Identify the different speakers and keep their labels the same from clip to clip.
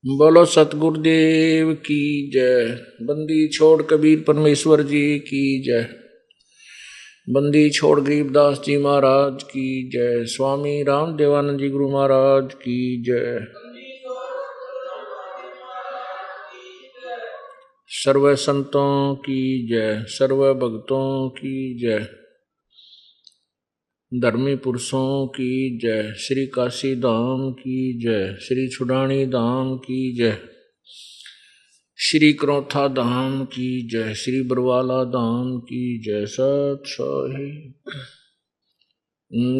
Speaker 1: बोलो सतगुरुदेव की जय। बंदी छोड़ कबीर परमेश्वर जी की जय। बंदी छोड़ गरीबदास जी महाराज की जय। स्वामी राम देवानंद जी गुरु महाराज की जय। सर्व संतों की जय, सर्व भक्तों की जय, धर्मी पुरुषों की जय, श्री काशी धाम की जय, श्री छुड़ानी धाम की जय, श्री क्रोथा धाम की जय, श्री बरवाला धाम की जय। सत साही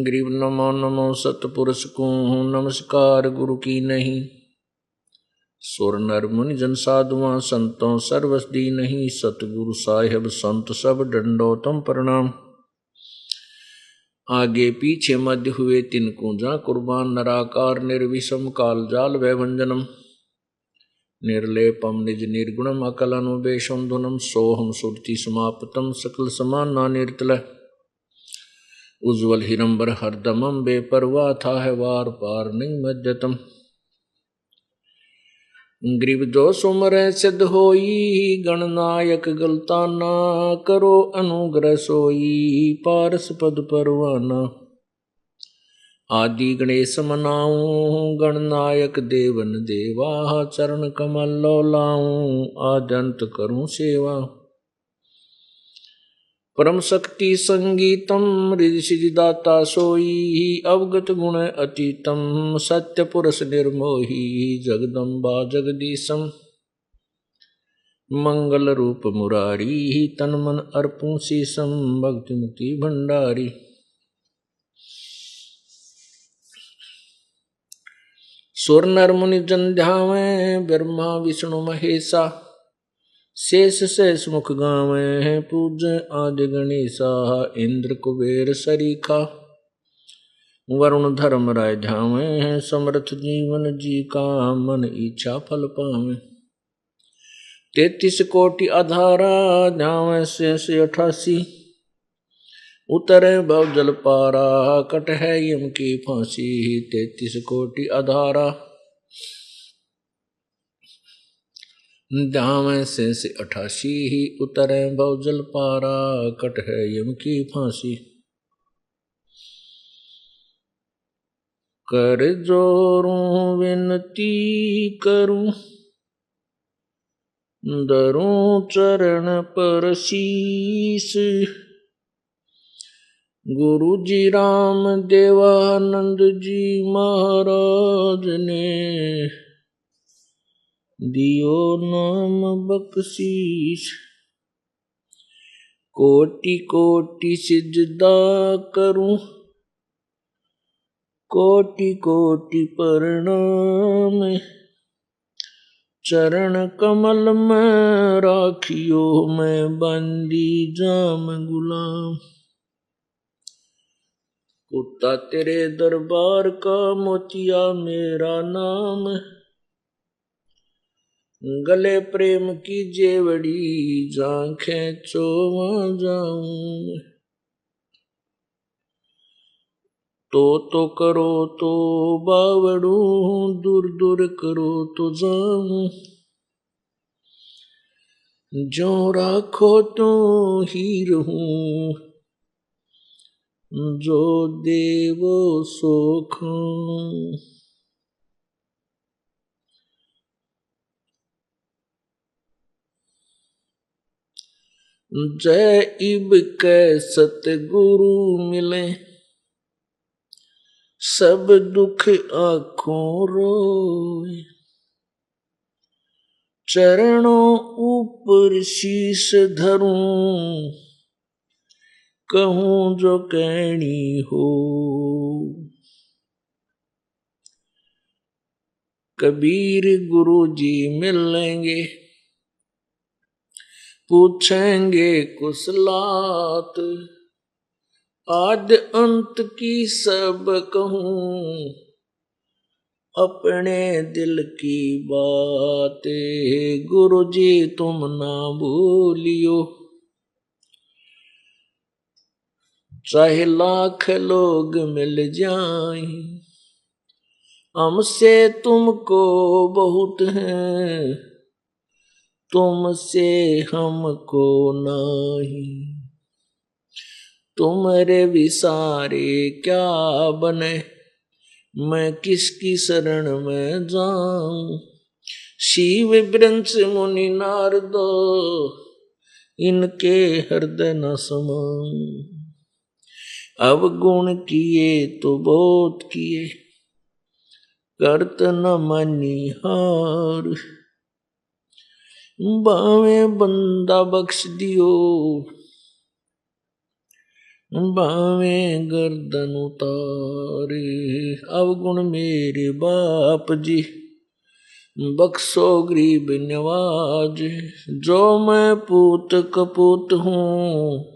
Speaker 1: गरीब नमो नमो सतपुरुष को नमस्कार गुरु की नहीं। सुर नर मुनि जन साधुआं संतों सर्वस दी नहीं। सतगुरु साहिब संत सब दंडोतम प्रणाम। आगे पीछे मध्य हुए तिनको जा कुर्बान। नराकार निर्विषम काल जाल वैभंजनम। निर्लेपम निज निर्गुणम अकलनुपेशम धुनम। सोहम सुरति समाप्तम सकल समाना निर्तल। उज्ज्वल हिरंबर हरदमम बेपरवाह था है वार पार नहीं मध्यतम। ग्रीब जो सुमर सिद्ध होई। गणनायक गलताना करो अनुग्रह सोई। पारस पद परवाना आदि गणेश मनाऊं। गणनायक देवन देवा चरण कमल लो लाऊं। आद्यंत करूं सेवा परम शक्ति संगीतम। रिधि सिद्धि दाता सोई। अवगत गुण अतीतम सत्य पुरुष निर्मोही। जगदम्बा जगदीशम मंगल रूप मुरारी। तन मन अर्पूं शीसम भक्ति मुक्ति भंडारी। सुर नर मुनि जन ध्यावें। ब्रह्मा विष्णु महेशा शेष शेष मुख गावें। पूज्य आदि गणेशा इंद्र कुबेर सरीखा। वरुण धर्म राय ध्यावें। समर्थ जीवन जी का मन इच्छा फल पावें। 33 कोटि आधारा ध्यावें शेष 88। उतरे भव जल पारा कट है यम की फांसी। 33 कोटि आधारा ध्यावें शेष 88। उतरे भव जल पारा कट है यम की फांसी। कर जोरूं विनती करूं। धरूं चरण पर शीस। गुरु जी राम देवानंद जी महाराज ने दियो नाम बख्शीश। कोटि कोटि सिजदा करूं। कोटि कोटि प्रणाम। चरण कमल में राखियो मैं बंदी जाम गुलाम। कुत्ता तेरे दरबार का मोतिया मेरा नाम। गले प्रेम की जेवड़ी जांखें चोवा जाऊं। तो करो तो बावड़ू दूर दूर करो तो जाऊं। जो राखो तो ही रहूं। जो देवो सो खाऊं। जय इब के सतगुरु मिले। सब दुख आँखों रोए। चरणों ऊपर शीश धरूं। कहूं जो कहनी हो। कबीर गुरु जी मिलेंगे। पूछेंगे कुशलात। आद्य अंत की सब कहूं। अपने दिल की बातें गुरु जी तुम ना भूलियो। चाहे लाख लोग मिल जाएं। हमसे तुमको बहुत है, तुमसे हमको नहीं। तुम्हारे विसारे क्या बने, मैं किसकी शरण में जाऊं। शिव वृंश मुनि नारदो, इनके हृदय न समाऊं। अवगुण किए तो बहुत किए, करत न मानी हार। बावे बंदा बख्श दियो, बावे गर्दन उतारे। अवगुण मेरे बाप जी, बख्शो गरीब नवाज। जो मैं पूत कपूत हूँ,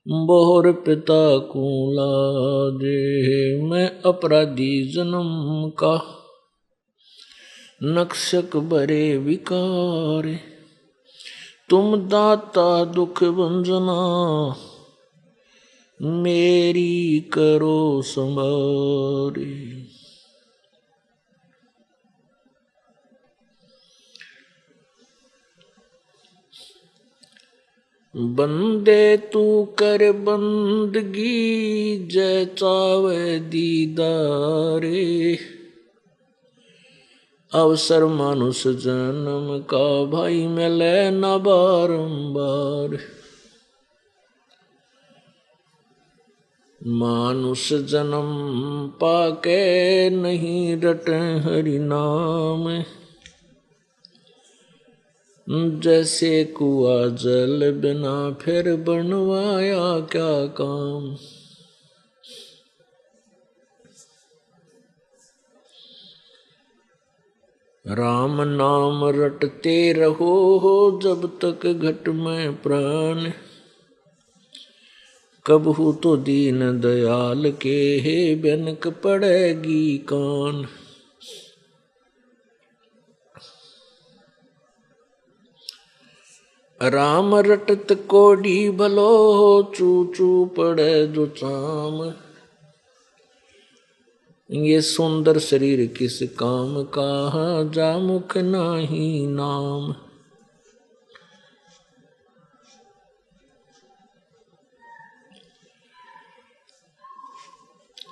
Speaker 1: बोहर पिता को लाजे। मैं अपराधी जन्म का, नक्शक बरे विकार। तुम दाता दुख भंजना, मेरी करो संभारी। बंदे तू कर बंदगी, जय चावे दीदारे। अवसर मानुष जन्म का, भाई मिले न बारंबार। मानुष जन्म पाके नहीं रटे हरि नाम। जैसे कुआ जल बिना फिर बनवाया क्या काम। राम नाम रटते रहो जब तक घट में प्राण। कबहू तो दीन दयाल के बिनक पड़ेगी कान। राम रटत कोडी भलो, चू चू पड़े जो चाम। ये सुंदर शरीर किस काम का, जा मुख नाही नाम।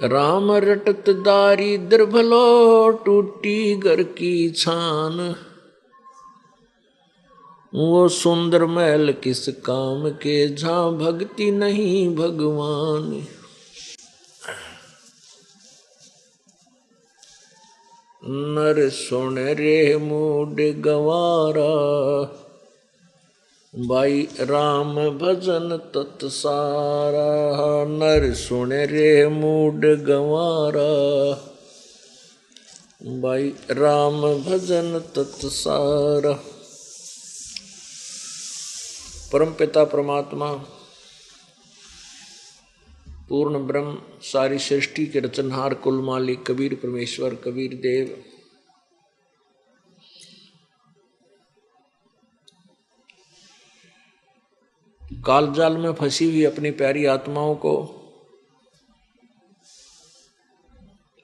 Speaker 1: राम रटत दारिद्र भलो, टूटी घर की छान। वो सुंदर महल किस काम के, जहाँ भक्ति नहीं भगवान। नर सुन रे मूड गवारा, भाई राम भजन तत्सारा। नर सुन रे मूड गवारा, भाई राम भजन तत्सारा। परम पिता परमात्मा पूर्ण ब्रह्म, सारी सृष्टि के रचनहार, कुल मालिक कबीर परमेश्वर कबीर देव कालजाल में फंसी हुई अपनी प्यारी आत्माओं को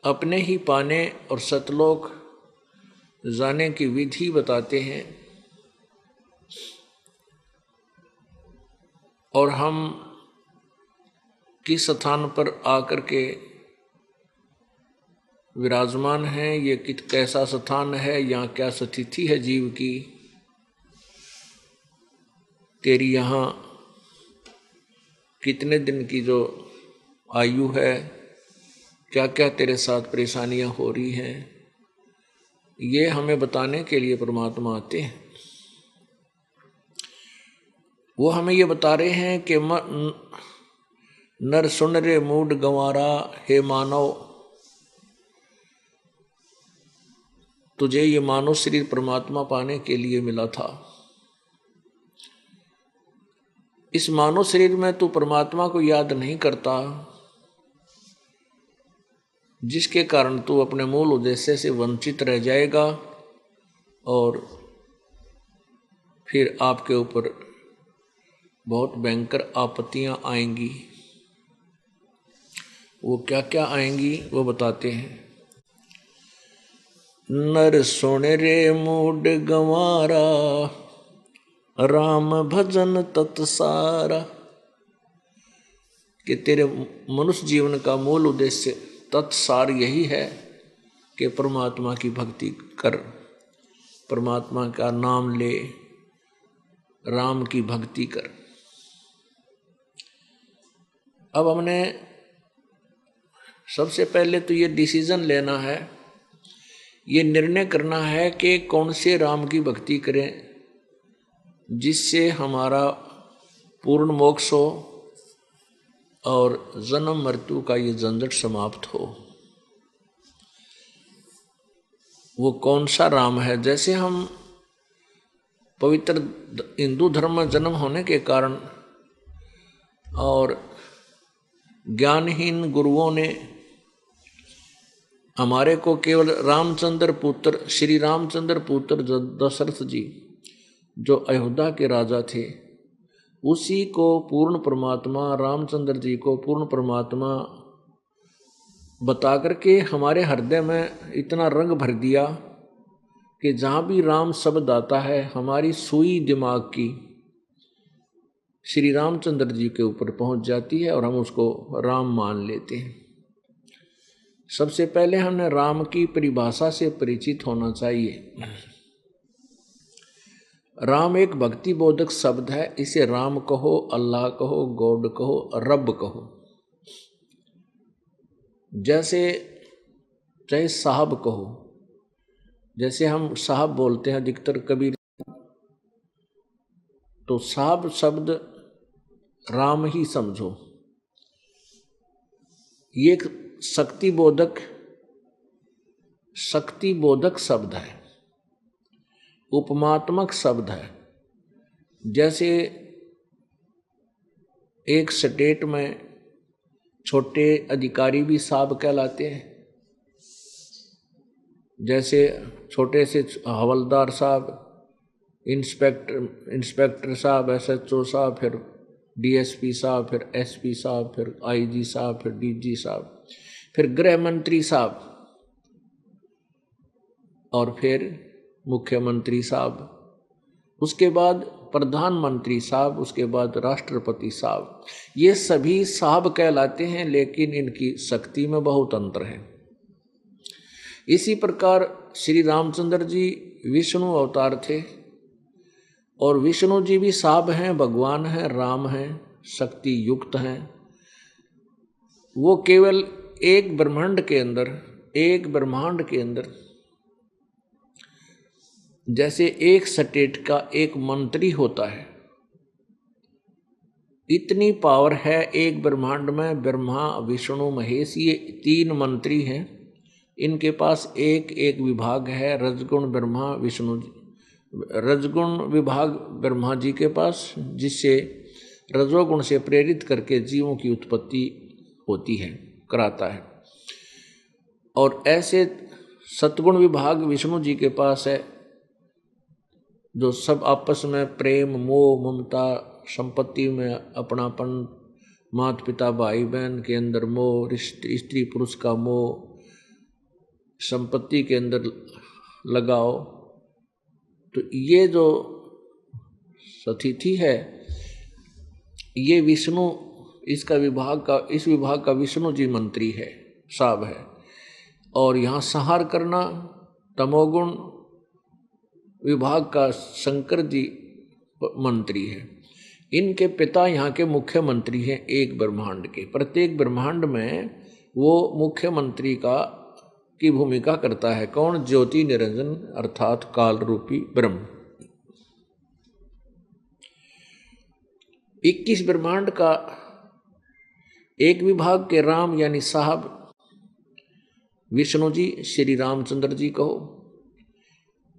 Speaker 1: अपने ही पाने और सतलोक जाने की विधि बताते हैं। और हम किस स्थान पर आकर के विराजमान हैं, ये कैसा स्थान है, यहाँ क्या स्थिति है जीव की। तेरी यहाँ कितने दिन की जो आयु है, क्या क्या तेरे साथ परेशानियां हो रही हैं, ये हमें बताने के लिए परमात्मा आते हैं। वो हमें ये बता रहे हैं कि नर सुन रे मूड गंवारा, हे मानव तुझे ये मानव शरीर परमात्मा पाने के लिए मिला था। इस मानव शरीर में तू परमात्मा को याद नहीं करता, जिसके कारण तू अपने मूल उद्देश्य से वंचित रह जाएगा और फिर आपके ऊपर बहुत भयंकर आपत्तियां आएंगी। वो क्या क्या आएंगी वो बताते हैं। नर सुन रे मूड गंवारा, राम भजन तत्सारा। कि तेरे मनुष्य जीवन का मूल उद्देश्य तत्सार यही है कि परमात्मा की भक्ति कर, परमात्मा का नाम ले, राम की भक्ति कर। अब हमने सबसे पहले तो ये डिसीजन लेना है, ये निर्णय करना है कि कौन से राम की भक्ति करें जिससे हमारा पूर्ण मोक्ष हो और जन्म मृत्यु का ये झंझट समाप्त हो। वो कौन सा राम है? जैसे हम पवित्र हिंदू धर्म में जन्म होने के कारण और ज्ञानहीन गुरुओं ने हमारे को केवल रामचंद्र पुत्र, श्री रामचंद्र पुत्र दशरथ जी जो अयोध्या के राजा थे, उसी को पूर्ण परमात्मा, रामचंद्र जी को पूर्ण परमात्मा बता करके हमारे हृदय में इतना रंग भर दिया कि जहाँ भी राम शब्द आता है हमारी सुई दिमाग की श्री रामचंद्र जी के ऊपर पहुँच जाती है और हम उसको राम मान लेते हैं। सबसे पहले हमने राम की परिभाषा से परिचित होना चाहिए। राम एक भक्ति बोधक शब्द है। इसे राम कहो, अल्लाह कहो, गॉड कहो, रब कहो। जैसे चाहे साहब कहो, जैसे हम साहब बोलते हैं अधिकतर कबीर, तो साहब शब्द राम ही समझो। ये एक शक्ति बोधक शब्द है, उपमात्मक शब्द है। जैसे एक स्टेट में छोटे अधिकारी भी साहब कहलाते हैं, जैसे छोटे से हवलदार साहब, इंस्पेक्टर साहब, SHO साहब, फिर DSP साहब, फिर SP साहब, फिर IG साहब, फिर DG साहब, फिर गृह मंत्री साहब, और फिर मुख्यमंत्री साहब, उसके बाद प्रधानमंत्री साहब, उसके बाद राष्ट्रपति साहब। ये सभी साहब कहलाते हैं, लेकिन इनकी शक्ति में बहुत अंतर है। इसी प्रकार श्री रामचंद्र जी विष्णु अवतार थे और विष्णु जी भी साहब हैं, भगवान हैं, राम हैं, शक्ति युक्त हैं। वो केवल एक ब्रह्मांड के अंदर जैसे एक स्टेट का एक मंत्री होता है, इतनी पावर है एक ब्रह्मांड में। ब्रह्मा, विष्णु, महेश, ये 3 मंत्री हैं। इनके पास एक एक विभाग है। रजगुण ब्रह्मा, विष्णु, रजगुण विभाग ब्रह्मा जी के पास, जिससे रजोगुण से प्रेरित करके जीवों की उत्पत्ति होती है, कराता है। और ऐसे सतगुण विभाग विष्णु जी के पास है, जो सब आपस में प्रेम, मोह, ममता, संपत्ति में अपनापन, माता पिता भाई बहन के अंदर मोह, स्त्री पुरुष का मोह, संपत्ति के अंदर लगाओ। तो ये जो सतिथि है, ये विष्णु, इस विभाग का विष्णु जी मंत्री है, साहब है। और यहाँ संहार करना तमोगुण विभाग का शंकर जी मंत्री है। इनके पिता यहाँ के मुख्यमंत्री हैं एक ब्रह्मांड के। प्रत्येक ब्रह्मांड में वो मुख्यमंत्री की भूमिका करता है। कौन? ज्योति निरंजन अर्थात काल रूपी ब्रह्म। 21 ब्रह्मांड का एक विभाग के राम यानी साहब विष्णु जी, श्री रामचंद्र जी कहो,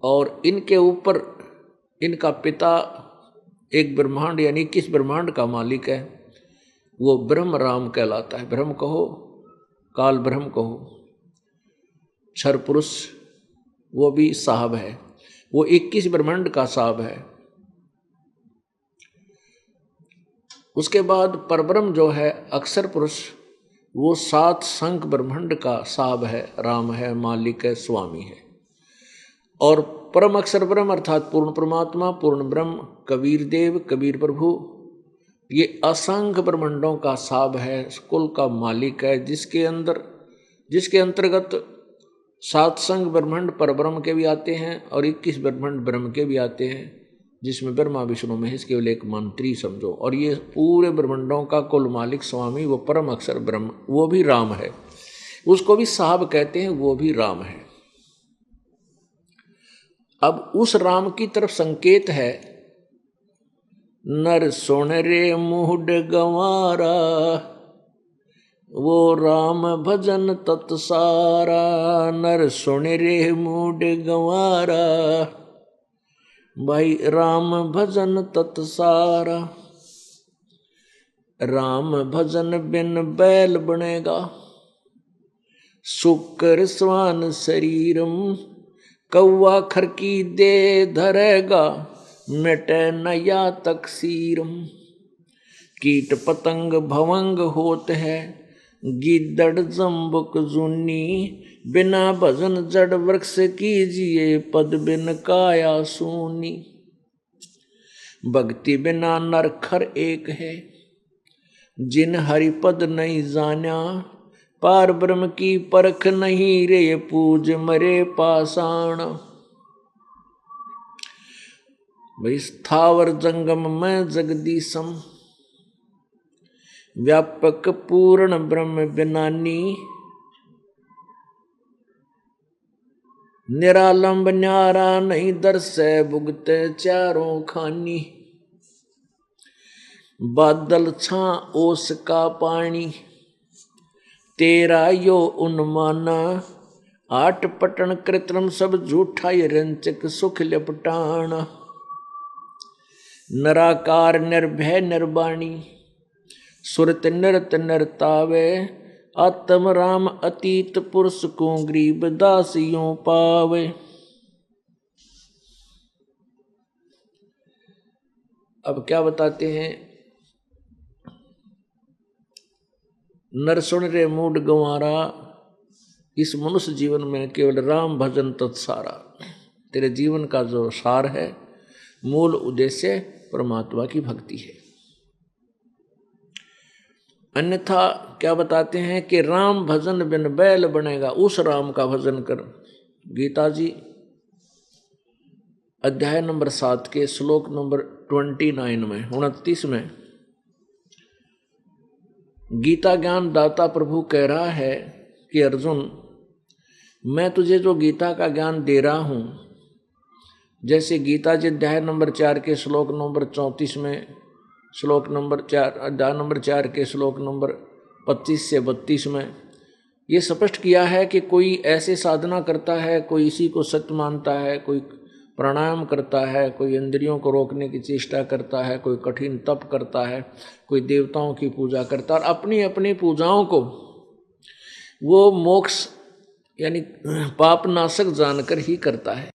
Speaker 1: और इनके ऊपर इनका पिता एक ब्रह्मांड यानी 21 ब्रह्मांड का मालिक है, वो ब्रह्म राम कहलाता है। ब्रह्म कहो, काल ब्रह्म कहो, क्षर पुरुष वो भी साहब है, वो 21 ब्रह्मांड का साहब है। उसके बाद परब्रह्म जो है अक्षर पुरुष, वो 7 संख ब्रह्मांड का साहब है, राम है, मालिक है, स्वामी है। और परम अक्षर ब्रह्म अर्थात पूर्ण परमात्मा, पूर्ण ब्रह्म, कबीर देव, कबीर प्रभु, ये असंख्य ब्रह्मांडों का साब है, कुल का मालिक है, जिसके अंतर्गत 7 संग ब्रह्मांड पर ब्रह्म के भी आते हैं और 21 ब्रह्मांड ब्रह्म के भी आते हैं, जिसमें ब्रह्मा विष्णु महेश केवल एक मंत्री समझो। और ये पूरे ब्रह्मांडों का कुल मालिक स्वामी वो परम अक्षर ब्रह्म, वो भी राम है, उसको भी साहब कहते हैं, वो भी राम है। अब उस राम की तरफ संकेत है, नर सुन रे मुहुड गंवारा, वो राम भजन तत्सारा। नर सुन रे मुहुड गंवारा, भाई राम भजन तत्सारा। राम भजन बिन बैल बनेगा, शुक्र स्वान शरीरम। कौवा खरकी दे धरेगा, मिटे नया तकसीरम। कीट पतंग भवंग होत है, गिद्दड़ जम्बुक जुन्नी। बिना भजन जड़ वृक्ष कीजिए, पद बिन काया सूनी। भक्ति बिना नर खर एक है, जिन हरिपद नहीं जाना। पार ब्रह्म की परख नहीं रे, पूज मरे पाषाण। भाई स्थावर जंगम में जगदीशम, व्यापक पूर्ण ब्रह्म बिनानी। निरालंब न्यारा नहीं दर्शे, भुगते चारों खानी। बादल छा ओस का पानी, तेरा यो उन्माना। 8 पटन कृत्रिम सब झूठा, ये रंचक सुख लपटाना। नराकार निर्भय निर्वाणी, सुरत नृत नरतावे। आत्म राम अतीत पुरुष को, गरीब दासियों पावे। अब क्या बताते हैं, नर सुन रे मूड गंवारा, इस मनुष्य जीवन में केवल राम भजन तत्सारा। तेरे जीवन का जो सार है, मूल उद्देश्य परमात्मा की भक्ति है। अन्यथा क्या बताते हैं कि राम भजन बिन बैल बनेगा, उस राम का भजन कर। गीता जी अध्याय नंबर 7 के श्लोक नंबर 29 में 29 में गीता ज्ञान दाता प्रभु कह रहा है कि अर्जुन, मैं तुझे जो गीता का ज्ञान दे रहा हूं, जैसे गीता जी अध्याय नंबर 4 के श्लोक नंबर 34 में, श्लोक नंबर 4 अध्याय नंबर 4 के श्लोक नंबर 25 से 32 में ये स्पष्ट किया है कि कोई ऐसे साधना करता है, कोई इसी को सत्य मानता है, कोई प्राणायाम करता है, कोई इंद्रियों को रोकने की चेष्टा करता है, कोई कठिन तप करता है, कोई देवताओं की पूजा करता है, और अपनी अपनी पूजाओं को वो मोक्ष यानी पाप नाशक जानकर ही करता है।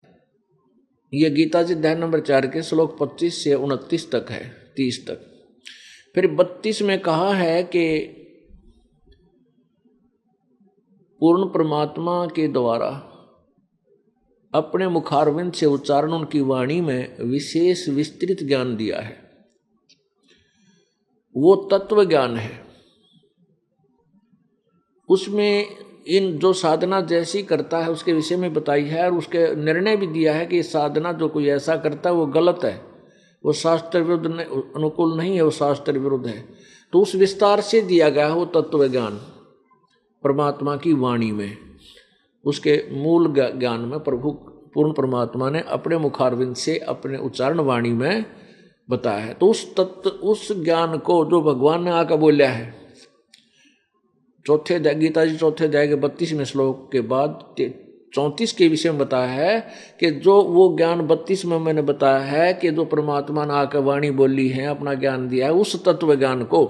Speaker 1: ये गीता जी अध्याय नंबर 4 के श्लोक 25 से 29 तक है, 30 तक। फिर 32 में कहा है कि पूर्ण परमात्मा के द्वारा अपने मुखारविंद से उच्चारण उनकी वाणी में विशेष विस्तृत ज्ञान दिया है, वो तत्व ज्ञान है। उसमें इन जो साधना जैसी करता है उसके विषय में बताई है, और उसके निर्णय भी दिया है कि साधना जो कोई ऐसा करता है वो गलत है, वो शास्त्र विरुद्ध अनुकूल नहीं है, वो शास्त्र विरुद्ध है। तो उस विस्तार से दिया गया है वो तत्व ज्ञान परमात्मा की वाणी में, उसके मूल ज्ञान में प्रभु पूर्ण परमात्मा ने अपने मुखारविंद से अपने उच्चारण वाणी में बताया है। तो उस ज्ञान को जो भगवान ने आकर बोला है, गीता जी चौथे अध्याय के 32वें श्लोक के बाद 34 के विषय में बताया है कि जो वो ज्ञान 32 में मैंने बताया है कि जो परमात्मा ने आकर वाणी बोली है, अपना ज्ञान दिया है, उस तत्व ज्ञान को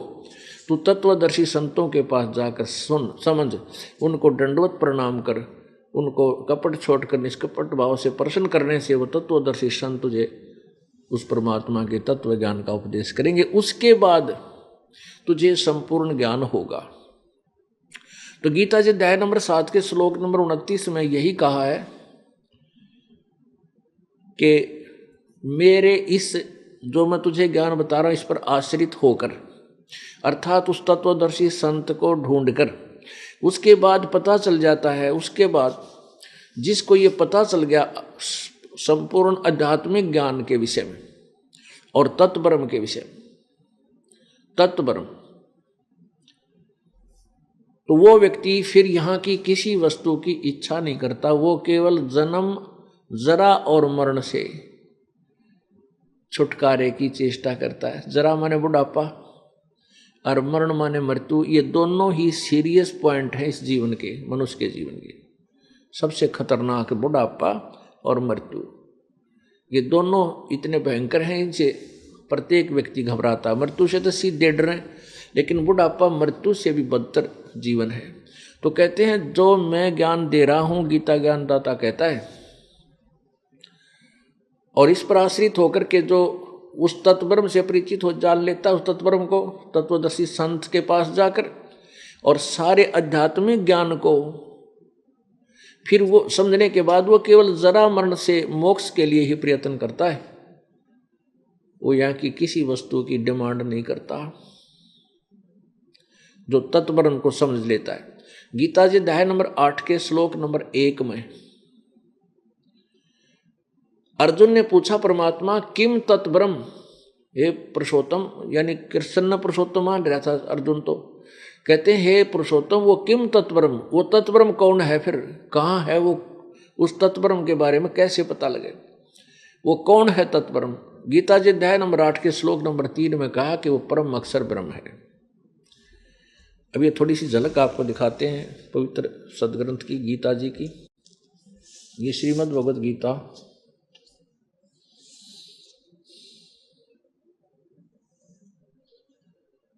Speaker 1: तू तत्वदर्शी संतों के पास जाकर सुन, समझ, उनको दंडवत प्रणाम कर, उनको कपट छोड़कर निष्कपट भाव से प्रसन्न करने से वो तत्वदर्शी संत तुझे उस परमात्मा के तत्व ज्ञान का उपदेश करेंगे। उसके बाद तुझे संपूर्ण ज्ञान होगा। तो गीता जी अध्याय नंबर 7 के श्लोक नंबर 29 में यही कहा है कि मेरे इस जो मैं तुझे ज्ञान बता रहा हूँ इस पर आश्रित होकर, अर्थात उस तत्वदर्शी संत को ढूंढकर, उसके बाद पता चल जाता है, उसके बाद जिसको ये पता चल गया संपूर्ण आध्यात्मिक ज्ञान के विषय में और तत्ब्रह्म के विषय में, तत्ब्रह्म, तो वो व्यक्ति फिर यहाँ की किसी वस्तु की इच्छा नहीं करता। वो केवल जन्म, जरा और मरण से छुटकारे की चेष्टा करता है। जरा माने बुढ़ापा और मरण माने मृत्यु। ये दोनों ही सीरियस पॉइंट हैं इस जीवन के, मनुष्य के जीवन के। सबसे खतरनाक बुढ़ापा और मृत्यु, ये दोनों इतने भयंकर हैं, इनसे प्रत्येक व्यक्ति घबराता है। मृत्यु से तो सीधे डर रहे, लेकिन बुढ़ापा मृत्यु से भी बदतर जीवन है। तो कहते हैं जो मैं ज्ञान दे रहा हूं, गीता ज्ञानदाता कहता है, और इस पर आश्रित होकर के जो उस तत्वब्रह्म से परिचित हो, जान लेता है उस तत्वब्रह्म को, तत्वदर्शी संत के पास जाकर, और सारे आध्यात्मिक ज्ञान को फिर वो समझने के बाद वो केवल जरा मरण से मोक्ष के लिए ही प्रयत्न करता है। वो यहाँ की किसी वस्तु की डिमांड नहीं करता, जो तत्वब्रह्म को समझ लेता है। गीता जी अध्याय नंबर 8 के श्लोक नंबर 1 में अर्जुन ने पूछा परमात्मा किम तत्ब्रह्म, हे पुरुषोत्तम, यानी कृष्ण पुरुषोत्तम मान रहा था अर्जुन, तो कहते हैं हे पुरुषोत्तम वो किम तत्ब्रह्म, वो तत्ब्रह्म कौन है, फिर कहाँ है वो, उस तत्ब्रह्म के बारे में कैसे पता लगे, वो कौन है तत्ब्रह्म। गीता जी अध्याय नंबर 8 के श्लोक नंबर 3 में कहा कि वो परम अक्षर ब्रह्म है। अब ये थोड़ी सी झलक आपको दिखाते हैं पवित्र सदग्रंथ की, गीता जी की। ये श्रीमद् भगवद गीता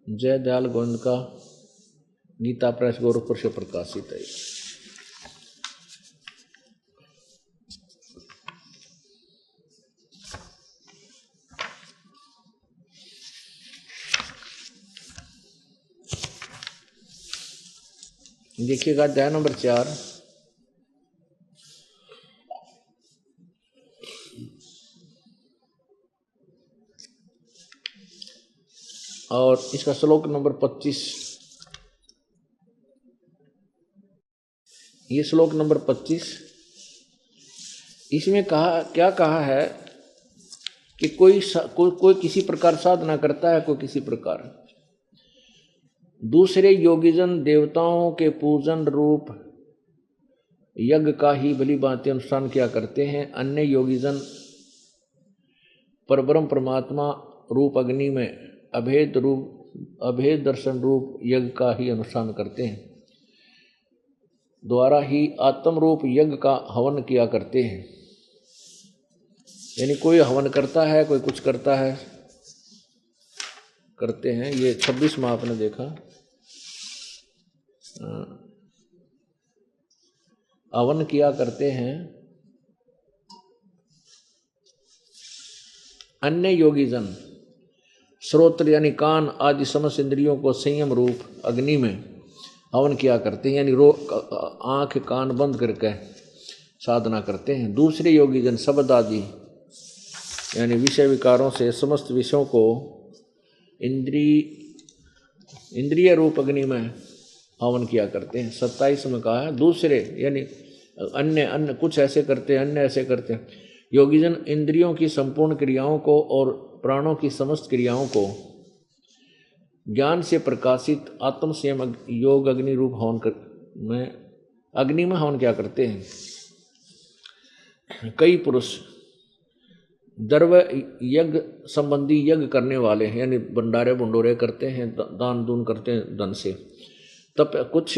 Speaker 1: जय दयाल गोविंद का गीता प्रेस गोरखपुर से प्रकाशित है। देखिएगा अध्याय नंबर 4, और इसका श्लोक नंबर 25। ये श्लोक नंबर 25, इसमें क्या कहा है कि कोई किसी प्रकार साधना करता है, कोई किसी प्रकार। दूसरे योगीजन देवताओं के पूजन रूप यज्ञ का ही भली भांति अनुष्ठान किया करते हैं। अन्य योगीजन परब्रह्म परमात्मा रूप अग्नि में अभेद दर्शन रूप यज्ञ का ही अनुष्ठान करते हैं, द्वारा ही आत्म रूप यज्ञ का हवन किया करते हैं। यानी कोई हवन करता है, कोई कुछ करता है, करते हैं। ये 26 में आपने देखा, हवन किया करते हैं। अन्य योगीजन श्रोत्र यानी कान आदि समस्त इंद्रियों को संयम रूप अग्नि में हवन किया करते हैं, यानी आंख कान बंद करके साधना करते हैं। दूसरे योगीजन शब्द आदि यानी विषय विकारों से समस्त विषयों को इंद्रिय रूप अग्नि में हवन किया करते हैं। 27 में कहा है दूसरे यानी अन्य कुछ ऐसे करते हैं, अन्य ऐसे करते हैं। योगीजन इंद्रियों की संपूर्ण क्रियाओं को और प्राणों की समस्त क्रियाओं को ज्ञान से प्रकाशित आत्म संयम योग अग्नि रूप हवन अग्नि में हवन क्या करते हैं। कई पुरुष द्रव यज्ञ संबंधी यज्ञ करने वाले हैं, यानी भंडारे भंडोरे करते हैं, दान दून करते हैं धन से। तब कुछ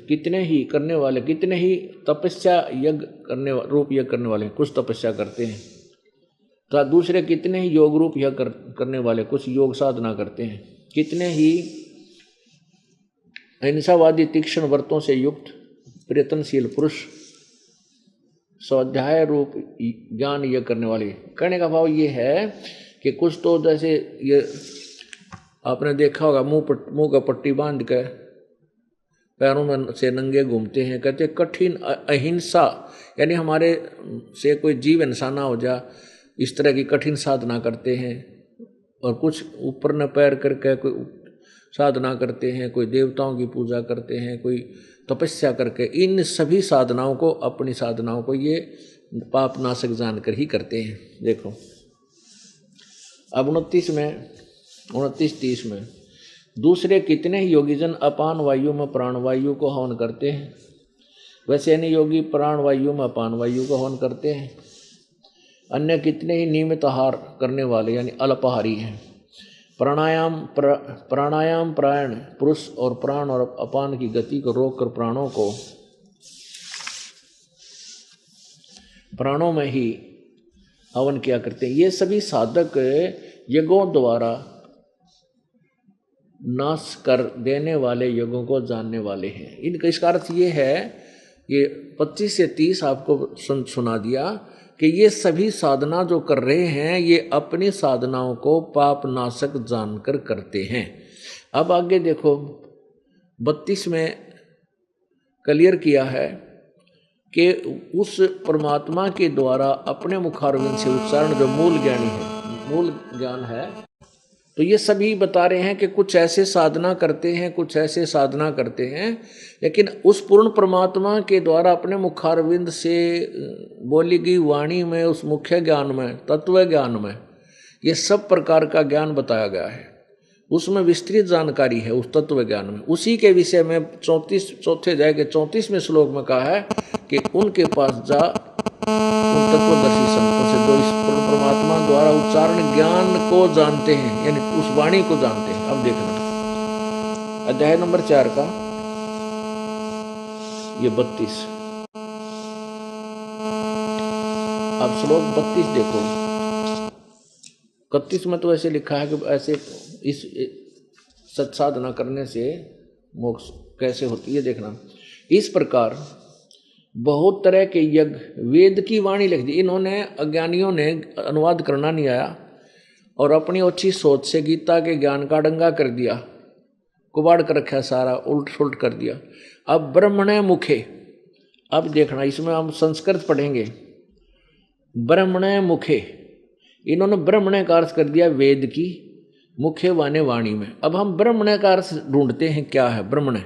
Speaker 1: कितने ही तपस्या यज्ञ रूप यज्ञ करने वाले कुछ तपस्या करते हैं, तो दूसरे कितने ही योग रूप यज्ञ करने वाले कुछ योग साधना करते हैं। कितने ही अहिंसावादी तीक्ष्ण व्रतों से युक्त प्रयत्नशील पुरुष स्वाध्याय रूप ज्ञान यज्ञ करने वाले। कहने का भाव ये है कि कुछ तो जैसे ये आपने देखा होगा मुंह का पट्टी बांध कर पैरों में से नंगे घूमते हैं। कहते कठिन अहिंसा, यानी हमारे से कोई जीव हिंसा ना हो जा, इस तरह की कठिन साधना करते हैं, और कुछ ऊपर न पैर करके कोई साधना करते हैं, कोई देवताओं की पूजा करते हैं, कोई तपस्या करके। इन सभी साधनाओं को, अपनी साधनाओं को ये पाप नाशक जानकर ही करते हैं। देखो अब 29-30 में, दूसरे कितने ही योगीजन अपान वायु में प्राण वायु को हवन करते हैं, वैसे अन्य योगी प्राण वायु में अपान वायु को हवन करते हैं। अन्य कितने ही नियमित आहार करने वाले यानी अल्पाहारी हैं। प्राणायाम प्राणायाम पुरुष और प्राण और अपान की गति को रोककर प्राणों में ही हवन किया करते हैं। ये सभी साधक यज्ञों द्वारा नाश कर देने वाले यज्ञों को जानने वाले हैं। इनका इसका अर्थ ये है, ये 25 से 30 आपको सुना दिया कि ये सभी साधना जो कर रहे हैं ये अपनी साधनाओं को पाप नाशक जानकर करते हैं। अब आगे देखो 32 में क्लियर किया है कि उस परमात्मा के द्वारा अपने मुखारविंद से उच्चारण जो मूल ज्ञान है, तो ये सभी बता रहे हैं कि कुछ ऐसे साधना करते हैं, कुछ ऐसे साधना करते हैं, लेकिन उस पूर्ण परमात्मा के द्वारा अपने मुखारविंद से बोली गई वाणी में, उस मुख्य ज्ञान में, तत्व ज्ञान में, ये सब प्रकार का ज्ञान बताया गया है। उसमें विस्तृत जानकारी है उस तत्व ज्ञान में। उसी के विषय में 34वें श्लोक में कहा है कि उनके पास जा, उन तत्वदर्शी संतों से जो इस परमात्मा द्वारा उच्चारण ज्ञान को जानते हैं, यानी उस वाणी को जानते हैं। अब देखना अध्याय नंबर 4 का ये 32, अब श्लोक 32 देखो। 31 में तो ऐसे लिखा है कि ऐसे इस सत्साधना करने से मोक्ष कैसे होती है। देखना इस प्रकार बहुत तरह के यज्ञ वेद की वाणी लिख दी। इन्होंने अज्ञानियों ने अनुवाद करना नहीं आया और अपनी अच्छी सोच से गीता के ज्ञान का डंगा कर दिया, कुबाड़ कर रखा, सारा उल्ट सुलट कर दिया। अब ब्रह्मणे मुखे, अब देखना इसमें हम संस्कृत पढ़ेंगे। ब्रह्मणे मुखे, इन्होंने ब्रह्मणे का अर्थ कर दिया वेद की, मुखे वाने वाणी में। अब हम ब्रह्मणे का अर्थ ढूंढते हैं, क्या है ब्रह्मणे।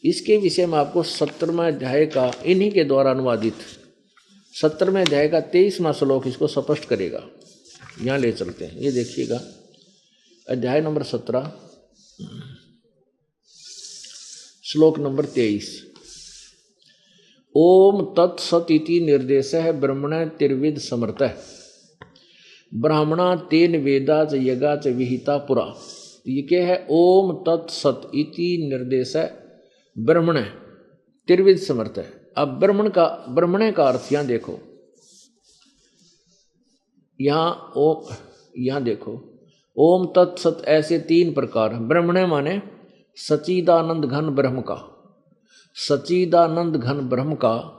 Speaker 1: इसके विषय में आपको 17वें अध्याय का इन्हीं के द्वारा अनुवादित 17वें अध्याय का 23वां श्लोक इसको स्पष्ट करेगा। यहाँ ले चलते हैं, ये देखिएगा अध्याय नंबर 17 श्लोक नंबर 23। ओम तत्सत इति निर्देश है ब्रह्मण तिर्विद समर्थ ब्राह्मणा तेन वेदा च यगा च विहिता पुरा। ये क्या है? ओम तत्सत इति निर्देश है ब्रह्मण तिर्विद समर्थ है। अब ब्रह्मणे का अर्थ यहाँ देखो, यहाँ देखो ओम तत्सत ऐसे 3 प्रकार। ब्रह्मणे माने सच्चिदानंद घन ब्रह्म का, सच्चिदानंद घन ब्रह्म का।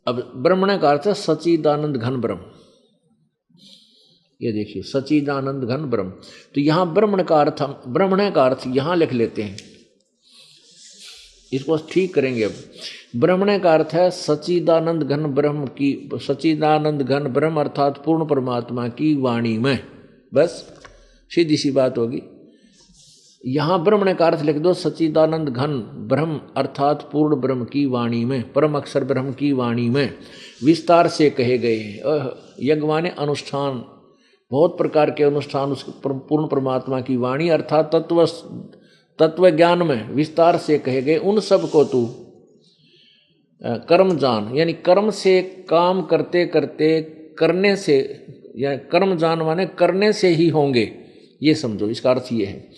Speaker 1: अब ब्रह्मणे का अर्थ है सच्चिदानंद घन ब्रह्म। ये देखिए सच्चिदानंद घन ब्रह्म, तो यहाँ ब्रह्मण का अर्थ हम ब्रह्मणे का अर्थ यहाँ लिख लेते हैं, इसको ठीक करेंगे। अब ब्रह्मणे का अर्थ है सच्चिदानंद घन ब्रह्म की, सच्चिदानंद घन ब्रह्म अर्थात पूर्ण परमात्मा की वाणी में। बस सीधी सी बात होगी। यहाँ ब्रह्मणे का अर्थ लिख दो सच्चिदानंद घन ब्रह्म अर्थात पूर्ण ब्रह्म की वाणी में, परम अक्षर ब्रह्म की वाणी में विस्तार से कहे गए हैं। यज्ञ अनुष्ठान, बहुत प्रकार के अनुष्ठान उस पूर्ण परमात्मा की वाणी अर्थात तत्व ज्ञान में विस्तार से कहे गए। उन सब को तू कर्म जान, यानी कर्म से काम करते करते करने से, या कर्म जान माने करने से ही होंगे, ये समझो, इसका अर्थ ये है।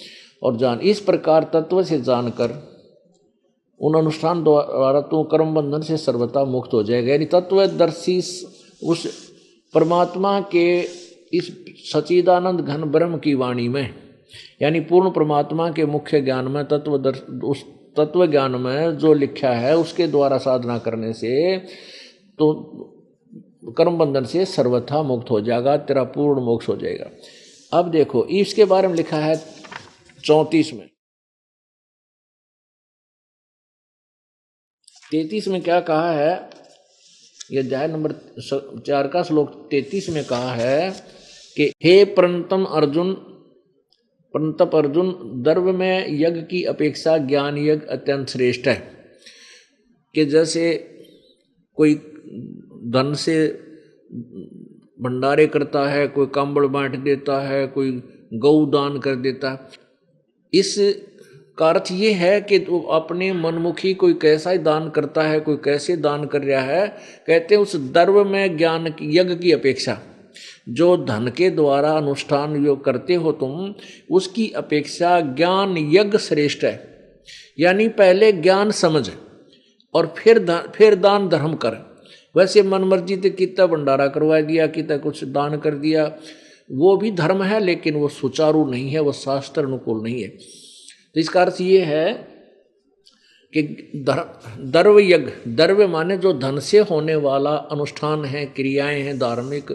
Speaker 1: और जान, इस प्रकार तत्व से जानकर उन अनुष्ठान द्वारा तू कर्म बंधन से सर्वथा मुक्त हो जाएगा। यानी तत्वदर्शी उस परमात्मा के इस सच्चिदानंद घन ब्रह्म की वाणी में, यानी पूर्ण परमात्मा के मुख्य ज्ञान में, उस तत्व ज्ञान में जो लिखा है उसके द्वारा साधना करने से तो कर्म बंधन से सर्वथा मुक्त हो जाएगा, तेरा पूर्ण मोक्ष हो जाएगा। अब देखो इसके बारे में लिखा है 34 में। 33 में क्या कहा है ये अध्याय नंबर 4 का श्लोक 33 में कहा है कि हे परंतप अर्जुन, द्रव्य में यज्ञ की अपेक्षा ज्ञान यज्ञ अत्यंत श्रेष्ठ है। कि जैसे कोई धन से भंडारे करता है, कोई कंबल बांट देता है, कोई गौ दान कर देता है। इस का अर्थ ये है कि तो अपने मनमुखी कोई कैसा ही दान करता है, कोई कैसे दान कर रहा है। कहते हैं उस द्रव्य में ज्ञान यज्ञ की अपेक्षा जो धन के द्वारा अनुष्ठान योग करते हो तुम, उसकी अपेक्षा ज्ञान यज्ञ श्रेष्ठ है। यानी पहले ज्ञान समझ और फिर दान धर्म कर। वैसे मनमर्जी से कितना भंडारा करवा दिया, कितना कुछ दान कर दिया, वो भी धर्म है, लेकिन वो सुचारू नहीं है, वो शास्त्र अनुकूल नहीं है। तो इसका अर्थ ये है कि द्रव्य यज्ञ, द्रव्य माने जो धन से होने वाला अनुष्ठान है, क्रियाएं हैं, धार्मिक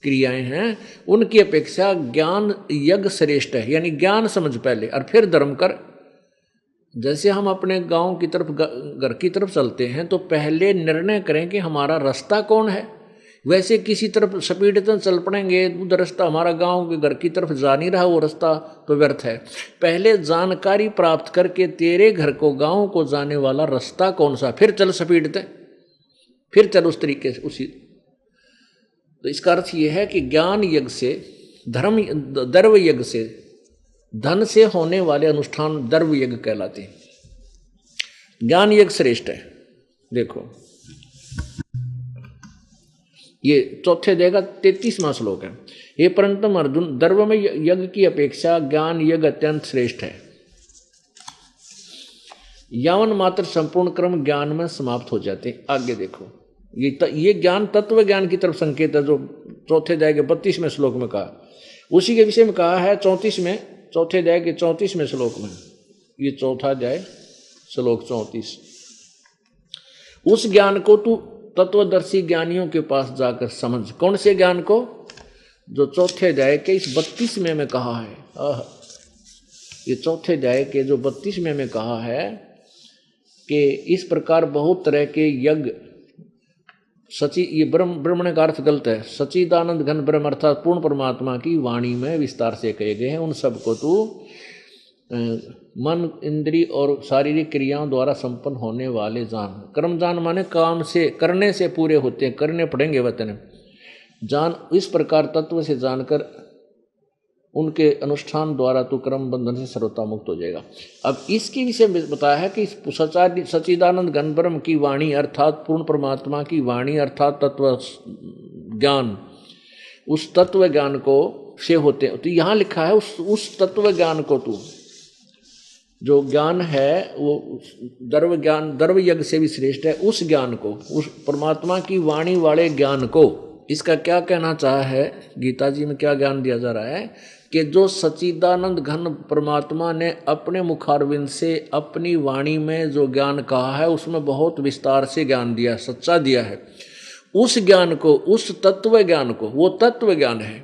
Speaker 1: क्रियाएं हैं, उनकी अपेक्षा ज्ञान यज्ञ श्रेष्ठ है। यानी ज्ञान समझ पहले और फिर धर्म कर। जैसे हम अपने गांव की तरफ, घर की तरफ चलते हैं तो पहले निर्णय करें कि हमारा रास्ता कौन है। वैसे किसी तरफ स्पीड से चल पड़ेंगे, उधर रास्ता हमारा गांव के घर की तरफ जा नहीं रहा, वो रास्ता तो व्यर्थ है। पहले जानकारी प्राप्त करके तेरे घर को, गांव को जाने वाला रास्ता कौन सा, फिर चल स्पीड से, फिर चल उस तरीके से उसी। तो इसका अर्थ ये है कि ज्ञान यज्ञ से, द्रव्य यज्ञ से, धन से होने वाले अनुष्ठान द्रव्य यज्ञ कहलाते हैं। ज्ञान यज्ञ श्रेष्ठ है। देखो ये चौथे अध्याय का 33वां श्लोक है। हे परंतु अर्जुन, द्रव्य में यज्ञ की अपेक्षा ज्ञान यज्ञ अत्यंत श्रेष्ठ है। यावन मात्र संपूर्ण क्रम ज्ञान में समाप्त हो जाते हैं। आगे देखो, ये ज्ञान तत्व ज्ञान की तरफ संकेत है, जो चौथे अध्याय के 32वें श्लोक में कहा। उसी के विषय में कहा है 34 में, चौथे अध्याय के 34वें श्लोक में। ये चौथा अध्याय श्लोक 34। उस ज्ञान को तू तत्वदर्शी ज्ञानियों के पास जाकर समझ। कौन से ज्ञान को? जो चौथे अध्याय के इस 32वें में कहा है। ये चौथे अध्याय के जो 32वें में कहा है कि इस प्रकार बहुत तरह के यज्ञ ये ब्रह्मण का अर्थ गलत है। सच्चिदानंद घन ब्रह्म अर्थात पूर्ण परमात्मा की वाणी में विस्तार से कहे गए हैं। उन सबको तू मन, इंद्री और शारीरिक क्रियाओं द्वारा संपन्न होने वाले जान। कर्म जान माने काम से, करने से पूरे होते हैं, करने पड़ेंगे वतन जान। इस प्रकार तत्व से जानकर उनके अनुष्ठान द्वारा तू कर्म बंधन से सर्वथा मुक्त हो जाएगा। अब इसके विषय में बताया है कि सच्चिदानंद घन ब्रह्म की वाणी अर्थात पूर्ण परमात्मा की वाणी अर्थात तत्व ज्ञान, उस तत्व ज्ञान को से होते हैं। तो यहाँ लिखा है उस तत्व ज्ञान को तू, जो ज्ञान है वो द्रव्य ज्ञान, द्रव्य यज्ञ से भी श्रेष्ठ है। उस ज्ञान को, उस परमात्मा की वाणी वाले ज्ञान को, इसका क्या कहना चाहा है, गीता जी में क्या ज्ञान दिया जा रहा है कि जो सच्चिदानंद घन परमात्मा ने अपने मुखारविंद से अपनी वाणी में जो ज्ञान कहा है, उसमें बहुत विस्तार से ज्ञान दिया, सच्चा दिया है। उस ज्ञान को, उस तत्व ज्ञान को, वो तत्व ज्ञान है,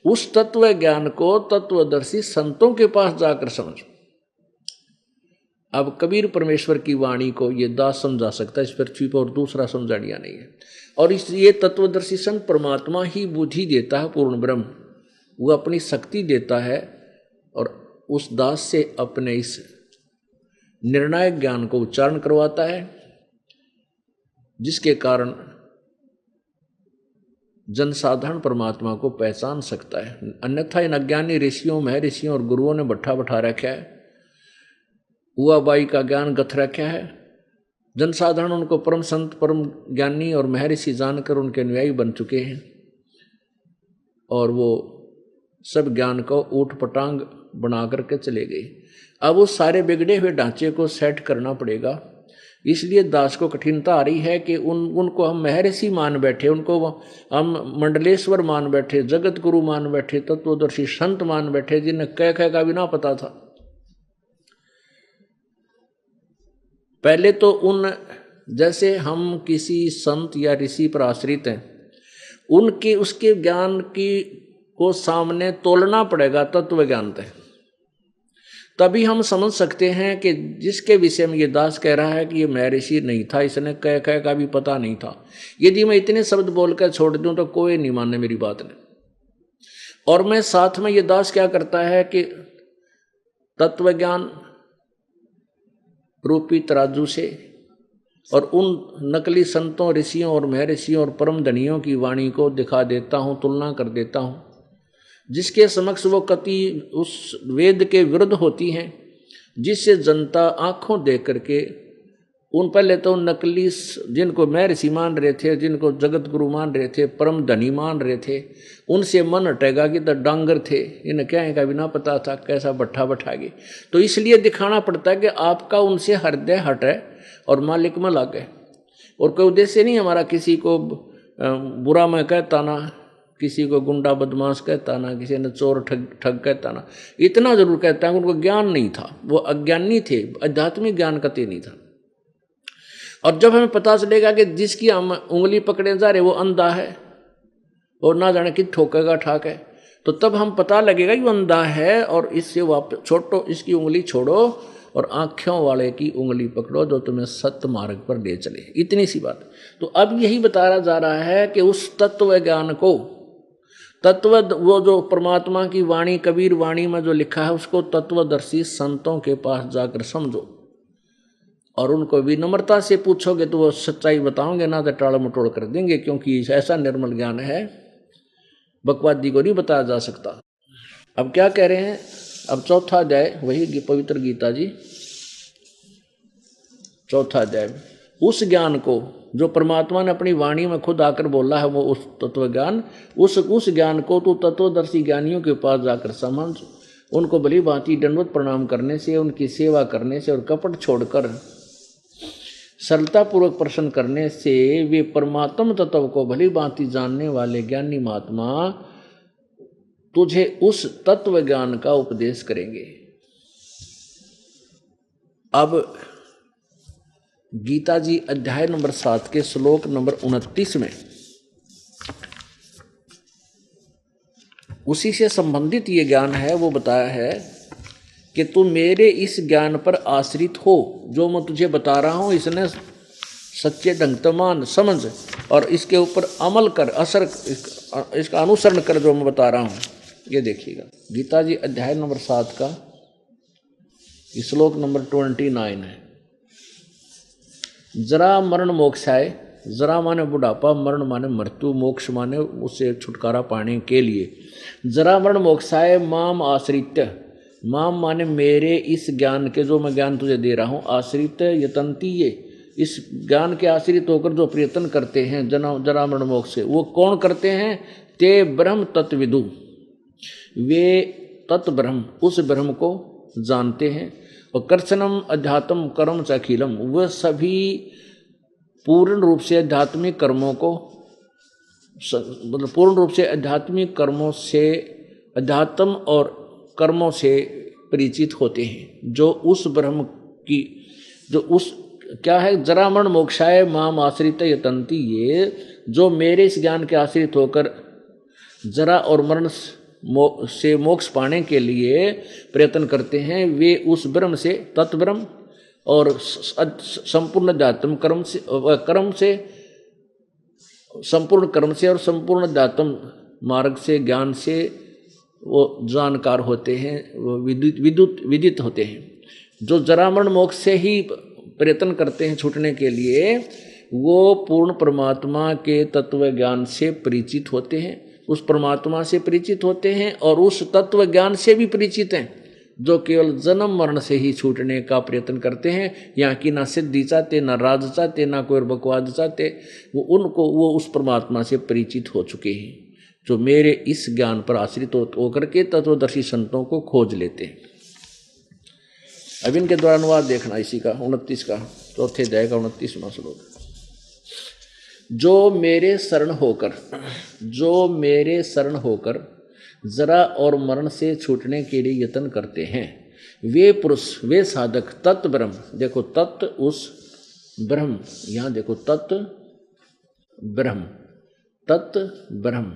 Speaker 1: उस तत्व ज्ञान को तत्वदर्शी संतों के पास जाकर समझ। अब कबीर परमेश्वर की वाणी को ये दास समझा सकता है, इस पृथ्वी पर और दूसरा समझानिया नहीं है। और इसलिए तत्वदर्शी संत परमात्मा ही बुद्धि देता है, पूर्ण ब्रह्म वो अपनी शक्ति देता है और उस दास से अपने इस निर्णायक ज्ञान को उच्चारण करवाता है, जिसके कारण जनसाधारण परमात्मा को पहचान सकता है। अन्यथा इन अज्ञानी ऋषियों, महर्षियों और गुरुओं ने भट्ठा बैठा रखा है, हुआ बाई का ज्ञान गथ रखा है। जनसाधारण उनको परम संत, परम ज्ञानी और महर्षि जानकर उनके अनुयायी बन चुके हैं और वो सब ज्ञान को ऊट पटांग बना करके चले गए। अब उस सारे बिगड़े हुए ढांचे को सेट करना पड़ेगा। इसलिए दास को कठिनता आ रही है कि उनको हम महर्षि मान बैठे, उनको हम मंडलेश्वर मान बैठे, जगत गुरु मान बैठे, तत्वदर्शी संत मान बैठे, जिन्हें कह का भी ना पता था। पहले तो उन जैसे हम किसी संत या ऋषि पर आश्रित हैं, उनके उसके ज्ञान की को सामने तोलना पड़ेगा तत्व ज्ञान से। तभी हम समझ सकते हैं कि जिसके विषय में ये दास कह रहा है कि ये महर्षि नहीं था, इसने कह कह का भी पता नहीं था। यदि मैं इतने शब्द बोलकर छोड़ दूं तो कोई नहीं माने मेरी बात ने। और मैं साथ में ये दास क्या करता है कि तत्व ज्ञान रूपी तराजू से और उन नकली संतों, ऋषियों और महर्षियों और परम धनियों की वाणी को दिखा देता हूँ, तुलना कर देता हूँ, जिसके समक्ष वो कति उस वेद के विरुद्ध होती हैं, जिससे जनता आंखों देख करके उन पहले तो नकली जिनको महर्षि मान रहे थे, जिनको जगत गुरु मान रहे थे, परम धनी मान रहे थे, उनसे मन हटेगा कि तो डांगर थे, इन्हें क्या का बिना पता था कैसा भट्ठा बैठागे। तो इसलिए दिखाना पड़ता है कि आपका उनसे हृदय हट है और मालिक में लागे। और कोई उद्देश्य नहीं हमारा किसी को बुरा मैं कहता ना, किसी को गुंडा बदमाश कहता ना, किसी ने चोर ठग कहता ना। इतना जरूर कहता है उनको ज्ञान नहीं था, वो अज्ञानी थे, आध्यात्मिक ज्ञान कतई नहीं था। और जब हमें पता चलेगा कि जिसकी हम उंगली पकड़े जा रहे वो अंधा है और ना जाने कि ठोकेगा ठाक है, तो तब हम पता लगेगा कि वो अंधा है और इससे वापस छोड़ो, इसकी उंगली छोड़ो और आँखों वाले की उंगली पकड़ो जो तुम्हें सत्य मार्ग पर ले चले। इतनी सी बात। तो अब यही बताया जा रहा है कि उस तत्व ज्ञान को, तत्व वो जो परमात्मा की वाणी, कबीर वाणी में जो लिखा है उसको तत्वदर्शी संतों के पास जाकर समझो और उनको विनम्रता से पूछोगे तो वो सच्चाई बताओगे, ना तो टाल मटोड़ कर देंगे, क्योंकि ऐसा निर्मल ज्ञान है बकवादी को नहीं बताया जा सकता। अब क्या कह रहे हैं, अब चौथा अध्याय वही पवित्र गीता जी, चौथा अध्याय, उस ज्ञान को जो परमात्मा ने अपनी वाणी में खुद आकर बोला है, वो उस तत्व ज्ञान, उस ज्ञान को तू तत्वदर्शी ज्ञानियों के पास जाकर समझ, उनको भली भांति दंडवत प्रणाम करने से, उनकी सेवा करने से और कपट छोड़कर सरलतापूर्वक प्रश्न करने से वे परमात्म तत्व को भली भांति जानने वाले ज्ञानी महात्मा तुझे उस तत्व ज्ञान का उपदेश करेंगे। अब गीता जी अध्याय नंबर 7 के श्लोक नंबर 29 में उसी से संबंधित ये ज्ञान है, वो बताया है कि तू मेरे इस ज्ञान पर आश्रित हो, जो मैं तुझे बता रहा हूँ इसने सच्चे ढंग से मान समझ और इसके ऊपर अमल कर, असर इसका अनुसरण कर जो मैं बता रहा हूँ। ये देखिएगा गीता जी अध्याय नंबर 7 का श्लोक नंबर 29 है। जरा मरण मोक्षाय, जरा माने बुढ़ापा, मरण माने मृत्यु, मोक्ष माने उससे छुटकारा पाने के लिए। जरा मरण मोक्षाय माम आश्रित्य, माम माने मेरे इस ज्ञान के, जो मैं ज्ञान तुझे दे रहा हूँ, आश्रित यतंती, ये इस ज्ञान के आश्रित होकर जो प्रयत्न करते हैं जरा मरण मोक्ष से, वो कौन करते हैं? ते ब्रह्म तत्विदु, वे तत् ब्रह्म, उस ब्रह्म को जानते हैं। और कर्षणम अध्यात्म कर्म च अखिलम, वह सभी पूर्ण रूप से आध्यात्मिक कर्मों को, मतलब पूर्ण रूप से आध्यात्मिक कर्मों से, अध्यात्म और कर्मों से परिचित होते हैं। जो उस ब्रह्म की, जो उस क्या है, जरा मरण मोक्षाय माम आश्रित यतंती, ये जो मेरे इस ज्ञान के आश्रित होकर जरा और मरण से मोक्ष पाने के लिए प्रयत्न करते हैं, वे उस ब्रह्म से, तत्ब्रह्म और संपूर्ण अध्यात्म कर्म से, संपूर्ण कर्म से और संपूर्ण अध्यात्म मार्ग से, ज्ञान से वो जानकार होते हैं, वो विदित होते हैं। जो जरा मरण मोक्ष से ही प्रयत्न करते हैं छूटने के लिए, वो पूर्ण परमात्मा के तत्व ज्ञान से परिचित होते हैं, उस परमात्मा से परिचित होते हैं और उस तत्व ज्ञान से भी परिचित हैं, जो केवल जन्म मरण से ही छूटने का प्रयत्न करते हैं। यहाँ की ना सिद्धि चाहते, ना राज चाहते, ना कोई बकवाद चाहते, वो उस परमात्मा से परिचित हो चुके हैं, जो मेरे इस ज्ञान पर आश्रित होकर के तत्वदर्शी संतों को खोज लेते हैं। अब इनके द्वारा अनुवाद देखना इसी का 29 का, चौथे अध्याय का 29वां श्लोक। जो मेरे शरण होकर जरा और मरण से छूटने के लिए यत्न करते हैं, वे पुरुष, वे साधक तत् ब्रह्म, देखो तत् उस ब्रह्म, यहाँ देखो तत् ब्रह्म, तत् ब्रह्म,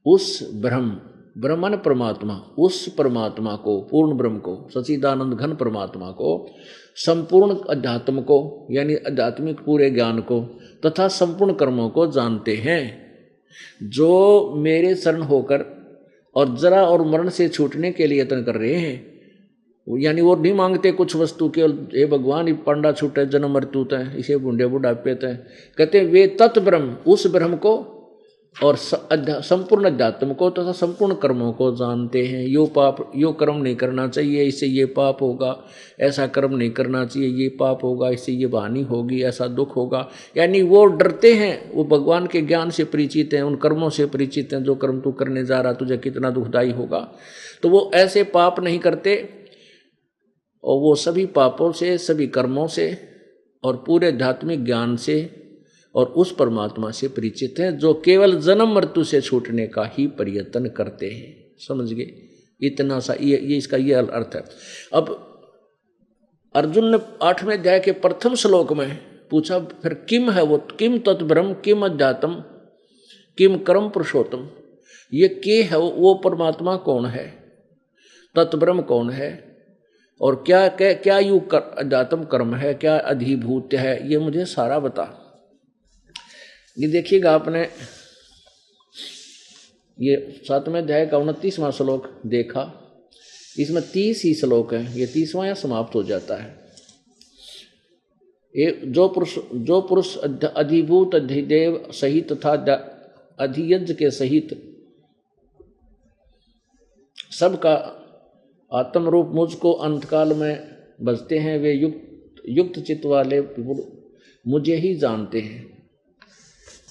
Speaker 1: उस ब्रह्म ब्रह्मन परमात्मा, उस परमात्मा को, पूर्ण ब्रह्म को, सच्चिदानंद घन परमात्मा को, संपूर्ण अध्यात्म को यानी आध्यात्मिक पूरे ज्ञान को तथा संपूर्ण कर्मों को जानते हैं। जो मेरे शरण होकर और जरा और मरण से छूटने के लिए यत्न कर रहे हैं, यानी वो नहीं मांगते कुछ वस्तु, केवल हे भगवान पांडा छूटे जन्म मृत्यु तय, इसे बूढ़े बुढ़ापे तय, कहते वे तत् ब्रह्म, उस ब्रह्म को और संपूर्ण अध्यात्म को तथा संपूर्ण कर्मों को जानते हैं। यो पाप, यो कर्म नहीं करना चाहिए, इससे ये पाप होगा, ऐसा कर्म नहीं करना चाहिए, ये पाप होगा, इससे ये हानि होगी, ऐसा दुख होगा। यानी वो डरते हैं, वो भगवान के ज्ञान से परिचित हैं, उन कर्मों से परिचित हैं, जो कर्म तू करने जा रहा तुझे कितना दुखदायी होगा। तो वो ऐसे पाप नहीं करते और वो सभी पापों से, सभी कर्मों से और पूरे आध्यात्मिक ज्ञान से और उस परमात्मा से परिचित हैं जो केवल जन्म मृत्यु से छूटने का ही प्रयत्न करते हैं। समझ गए? इतना सा ये इसका ये अर्थ है। अब अर्जुन ने 8वें अध्याय के प्रथम श्लोक में पूछा, फिर किम है वो, किम तत्ब्रह्म, किम अध्यात्म, किम कर्म पुरुषोत्तम। ये के है वो परमात्मा कौन है, तत्ब्रह्म कौन है, और क्या क्या क्या यू अध्यात्म कर्म है, क्या अधिभूत है, ये मुझे सारा बता। ये देखिएगा आपने ये 7वें अध्याय का 29वां श्लोक देखा, इसमें 30 ही श्लोक है, ये 30वां या समाप्त हो जाता है। जो पुरुष अधिभूत अधिदेव सहित तथा अधियज्ञ के सहित सबका आत्म रूप मुझको अंतकाल में बजते हैं, वे युक्त चित्त वाले मुझे ही जानते हैं।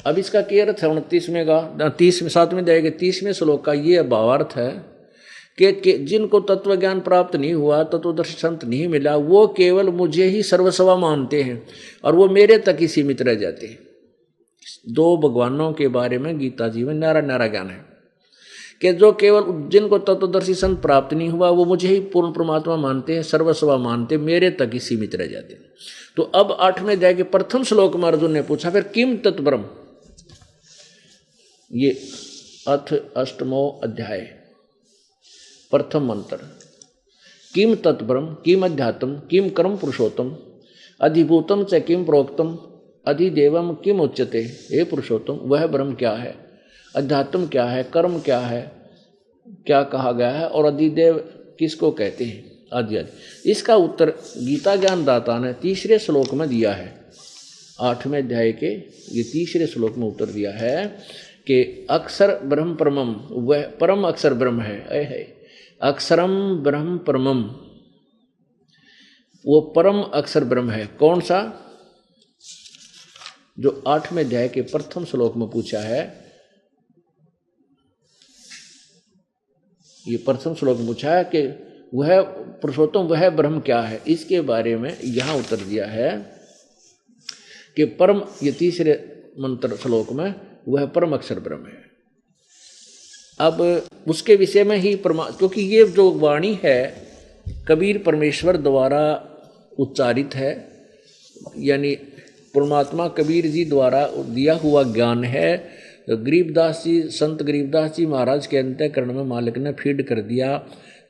Speaker 1: अब इसका क्या अर्थ है 29वें का 7वें अध्याय के 30वें श्लोक का ये भावार्थ है कि जिनको तत्व ज्ञान प्राप्त नहीं हुआ, तत्वदर्शी संत नहीं मिला, वो केवल मुझे ही सर्वस्वा मानते हैं और वो मेरे तक ही सीमित रह जाते हैं। 2 भगवानों के बारे में गीता जी में नारा नारा ज्ञान है कि जो केवल जिनको तत्वदर्शी संत प्राप्त नहीं हुआ वो मुझे ही पूर्ण परमात्मा मानते हैं, सर्वस्वा मानते, मेरे तक ही सीमित रह जाते हैं। तो अब 8वें अध्याय के प्रथम श्लोक में अर्जुन ने पूछा, फिर किम तत्ब्रह्म, ये अथ 8वां अध्याय प्रथम मंत्र, किम तत्ब्रह्म, किम अध्यात्म, किम कर्म पुरुषोत्तम, अधिभूतम च किम प्रोक्तम, अधिदेवम किम उच्यते। हे पुरुषोत्तम, वह ब्रह्म क्या है, अध्यात्म क्या है, कर्म क्या है, क्या कहा गया है, और अधिदेव किसको कहते हैं, आदि आदि। इसका उत्तर गीता ज्ञान दाता ने 3रे श्लोक में दिया है। 8वें अध्याय के ये 3रे श्लोक में उत्तर दिया है कि अक्षर ब्रह्म परमम, वह परम अक्षर ब्रह्म है। अक्षरम ब्रह्म परमम, वो परम अक्षर ब्रह्म है। कौन सा? जो 8वें अध्याय के प्रथम श्लोक में पूछा है, ये प्रथम श्लोक में पूछा है कि वह पुरुषोत्तम, वह ब्रह्म क्या है, इसके बारे में यहां उत्तर दिया है कि परम, ये 3रे मंत्र श्लोक में वह परम अक्षर ब्रह्म है। अब उसके विषय में ही क्योंकि ये जो वाणी है कबीर परमेश्वर द्वारा उच्चारित है, यानी परमात्मा कबीर जी द्वारा दिया हुआ ज्ञान है। गरीबदास जी, संत गरीबदास जी महाराज के अंतःकरण में मालिक ने फीड कर दिया।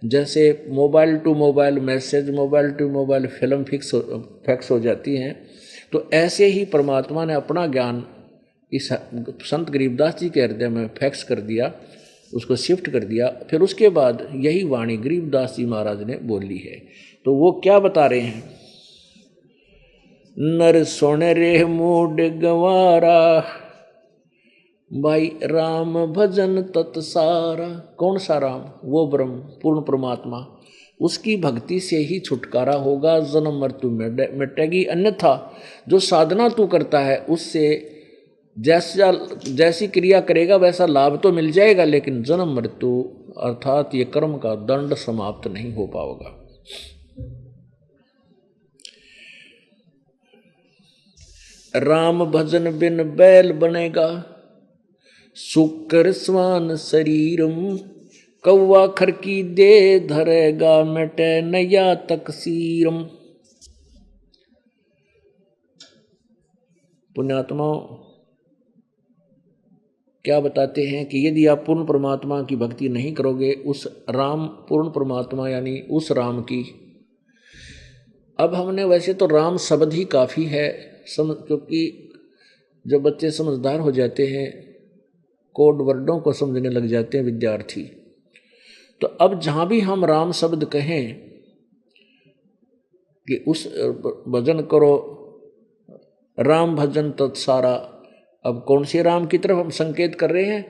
Speaker 1: जैसे mobile to mobile message, mobile to mobile film fax हो जाती हैं, तो ऐसे ही परमात्मा ने अपना ज्ञान इस संत गरीबदास जी के हृदय में फैक्स कर दिया, उसको शिफ्ट कर दिया। फिर उसके बाद यही वाणी गरीबदास जी महाराज ने बोली है। तो वो क्या बता रहे हैं, नर सुन रे मूड गवारा, भाई राम भजन तत्सारा। कौन सा राम? वो ब्रह्म पूर्ण परमात्मा, उसकी भक्ति से ही छुटकारा होगा, जन्म मृत्यु मिटेगी। अन्यथा जो साधना तू करता है उससे जैसी क्रिया करेगा वैसा लाभ तो मिल जाएगा, लेकिन जन्म मृत्यु अर्थात ये कर्म का दंड समाप्त नहीं हो पाएगा। राम भजन बिन बैल बनेगा, शुक्र स्वान शरीरम, कौवा खर की दे धरेगा, मिटे नया तकसीरम। पुण्यात्माओं, क्या बताते हैं कि यदि आप पूर्ण परमात्मा की भक्ति नहीं करोगे, उस राम पूर्ण परमात्मा यानी उस राम की, अब हमने वैसे तो राम शब्द ही काफ़ी है क्योंकि जब बच्चे समझदार हो जाते हैं, कोड वर्डों को समझने लग जाते हैं विद्यार्थी, तो अब जहाँ भी हम राम शब्द कहें कि उस भजन करो, राम भजन तत्सारा, अब कौन से राम की तरफ हम संकेत कर रहे हैं?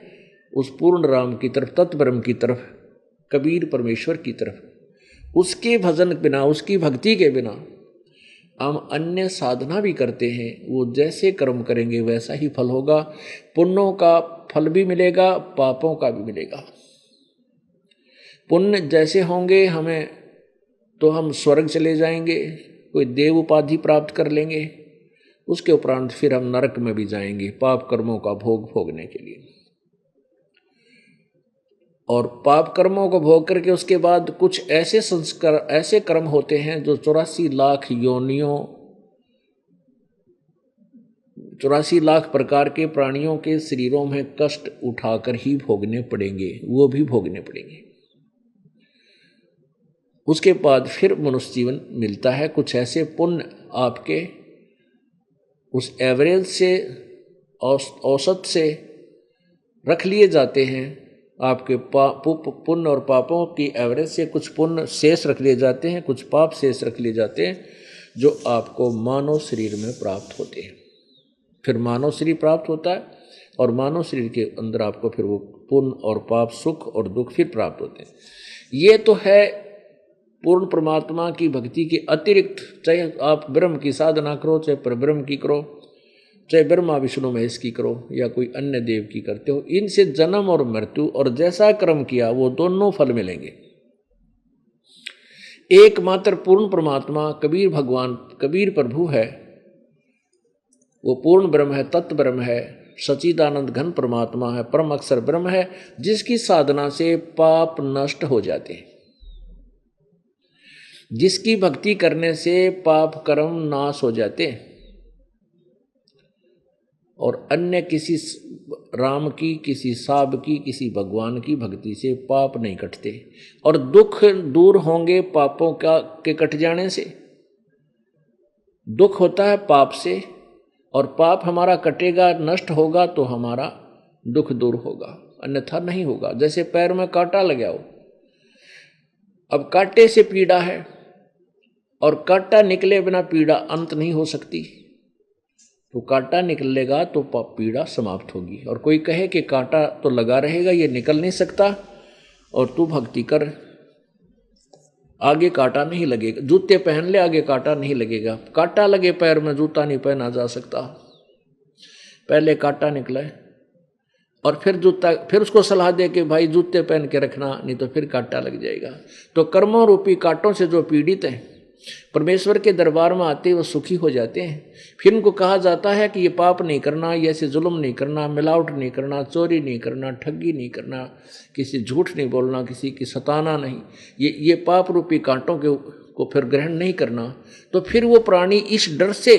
Speaker 1: उस पूर्ण राम की तरफ, तत्ब्रह्म की तरफ, कबीर परमेश्वर की तरफ। उसके भजन बिना, उसकी भक्ति के बिना हम अन्य साधना भी करते हैं, वो जैसे कर्म करेंगे वैसा ही फल होगा। पुण्यों का फल भी मिलेगा, पापों का भी मिलेगा। पुण्य जैसे होंगे हमें, तो हम स्वर्ग चले जाएंगे, कोई देव उपाधि प्राप्त कर लेंगे, उसके उपरांत फिर हम नरक में भी जाएंगे पाप कर्मों का भोग भोगने के लिए। और पाप कर्मों को भोग करके उसके बाद कुछ ऐसे संस्कार, ऐसे कर्म होते हैं जो 84 लाख योनियों, 84 लाख प्रकार के प्राणियों के शरीरों में कष्ट उठाकर ही भोगने पड़ेंगे, वो भी भोगने पड़ेंगे। उसके बाद फिर मनुष्य जीवन मिलता है। कुछ ऐसे पुण्य आपके उस एवरेज से, औसत से रख लिए जाते हैं, आपके पुण्य और पापों की एवरेज से कुछ पुण्य शेष रख लिए जाते हैं, कुछ पाप शेष रख लिए जाते हैं, जो आपको मानव शरीर में प्राप्त होते हैं। फिर मानव शरीर प्राप्त होता है और मानव शरीर के अंदर आपको फिर वो पुण्य और पाप, सुख और दुख फिर प्राप्त होते हैं। ये तो है पूर्ण परमात्मा की भक्ति के अतिरिक्त। चाहे आप ब्रह्म की साधना करो, चाहे परब्रह्म की करो, चाहे ब्रह्मा विष्णु महेश की करो, या कोई अन्य देव की करते हो, इनसे जन्म और मृत्यु और जैसा कर्म किया वो दोनों फल मिलेंगे। एकमात्र पूर्ण परमात्मा कबीर भगवान, कबीर प्रभु है, वो पूर्ण ब्रह्म है, तत्व ब्रह्म है, सच्चिदानंद घन परमात्मा है, परम अक्षर ब्रह्म है, जिसकी साधना से पाप नष्ट हो जाते हैं, जिसकी भक्ति करने से पाप कर्म नाश हो जाते हैं, और अन्य किसी राम की, किसी साब की, किसी भगवान की भक्ति से पाप नहीं कटते। और दुख दूर होंगे पापों के कट जाने से। दुख होता है पाप से, और पाप हमारा कटेगा, नष्ट होगा तो हमारा दुख दूर होगा, अन्यथा नहीं होगा। जैसे पैर में कांटा लगा हो, अब कांटे से पीड़ा है और कांटा निकले बिना पीड़ा अंत नहीं हो सकती, तो कांटा निकलेगा तो पीड़ा समाप्त होगी। और कोई कहे कि कांटा तो लगा रहेगा, ये निकल नहीं सकता, और तू भक्ति कर, आगे कांटा नहीं लगेगा। जूते पहन ले, आगे कांटा नहीं लगेगा। कांटा लगे पैर में, जूता नहीं पहना जा सकता। पहले कांटा निकले और फिर जूता, फिर उसको सलाह दे कि भाई जूते पहन के रखना, नहीं तो फिर कांटा लग जाएगा। तो कर्मों रूपी कांटों से जो पीड़ित हैं, परमेश्वर के दरबार में आते वो सुखी हो जाते हैं। फिर उनको कहा जाता है कि ये पाप नहीं करना, ये ऐसे जुल्म नहीं करना, मिलावट नहीं करना, चोरी नहीं करना, ठगी नहीं करना, किसी झूठ नहीं बोलना, किसी की सताना नहीं, ये पाप रूपी कांटों को फिर ग्रहण नहीं करना। तो फिर वो प्राणी इस डर से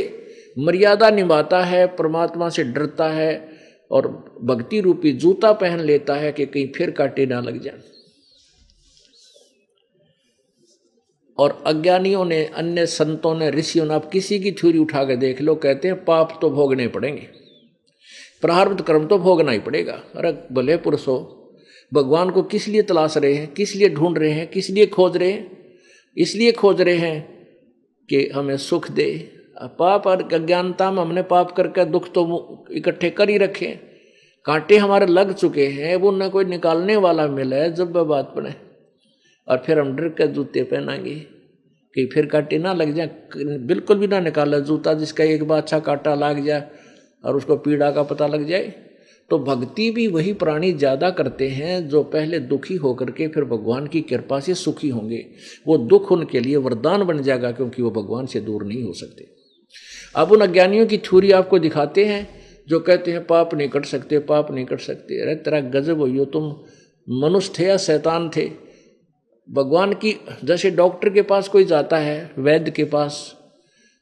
Speaker 1: मर्यादा निभाता है, परमात्मा से डरता है, और भक्ति रूपी जूता पहन लेता है कि कहीं फिर कांटे ना लग जाए। और अज्ञानियों ने, अन्य संतों ने, ऋषियों ने, आप किसी की थ्योरी उठा के देख लो, कहते हैं पाप तो भोगने पड़ेंगे, प्रारब्ध कर्म तो भोगना ही पड़ेगा। अरे भले पुरुष हो, भगवान को किस लिए तलाश रहे हैं, किस लिए ढूंढ रहे हैं, किस लिए खोज रहे हैं? इसलिए खोज रहे हैं कि हमें सुख दे। पाप और अज्ञानता में हमने पाप करके दुख तो इकट्ठे कर ही रखे, कांटे हमारे लग चुके हैं, वो न कोई निकालने वाला मिला है जब वह बात बने। और फिर हम डर कर जूते पहनाएंगे कि फिर कांटे ना लग जाए, बिल्कुल भी ना निकाला जूता जिसका एक बार अच्छा कांटा लग जाए और उसको पीड़ा का पता लग जाए। तो भक्ति भी वही प्राणी ज़्यादा करते हैं जो पहले दुखी होकर के फिर भगवान की कृपा से सुखी होंगे। वो दुख उनके लिए वरदान बन जाएगा, क्योंकि वो भगवान से दूर नहीं हो सकते। अब उन अज्ञानियों की थ्योरी आपको दिखाते हैं जो कहते हैं पाप नहीं कट सकते, पाप नहीं कट सकते। अरे तेरा गजब हो, तुम मनुष्य थे या शैतान थे? भगवान की, जैसे डॉक्टर के पास कोई जाता है, वैद्य के पास,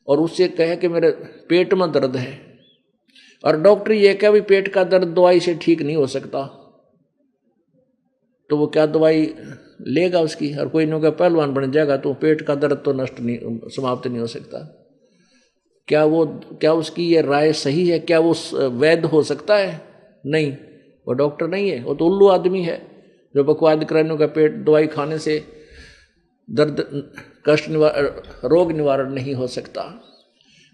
Speaker 1: और उससे कहे कि मेरे पेट में दर्द है, और डॉक्टर ये कह भी पेट का दर्द दवाई से ठीक नहीं हो सकता, तो वो क्या दवाई लेगा उसकी? और कोई नहीं, पहलवान बन जाएगा तो पेट का दर्द तो नष्ट नहीं, समाप्त नहीं हो सकता। क्या उसकी ये राय सही है? क्या वो वैध हो सकता है? नहीं, वो डॉक्टर नहीं है, वो तो उल्लू आदमी है जो बकवाद कराने का पेट दवाई खाने से दर्द कष्ट रोग निवारण नहीं हो सकता।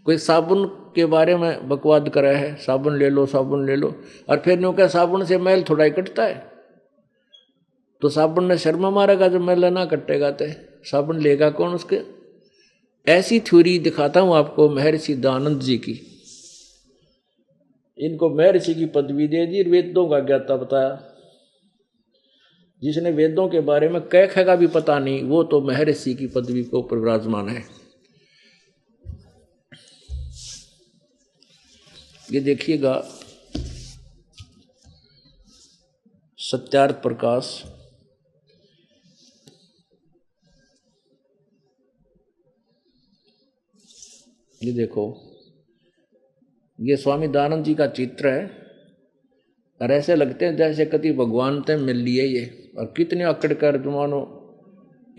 Speaker 1: कोई साबुन के बारे में बकवाद करा है, साबुन ले लो साबुन ले लो, और फिर न्यू क्या साबुन से मैल थोड़ा ही कटता है? तो साबुन ने शर्मा मारेगा जब मैल ना कटेगा तो साबुन लेगा कौन उसके? ऐसी थ्योरी दिखाता हूं आपको महर्षि दयानंद जी की। इनको महर्षि की पदवी दे दी, वेदों का ज्ञाता बताया। जिसने वेदों के बारे में कह का भी पता नहीं, वो तो महर्षि की पदवी को ऊपर विराजमान है। ये देखिएगा सत्यार्थ प्रकाश, ये देखो, ये स्वामी दयानंद जी का चित्र है, और ऐसे लगते हैं जैसे कति भगवान ते मिल लिए ये। और कितने अकड़ कर मानो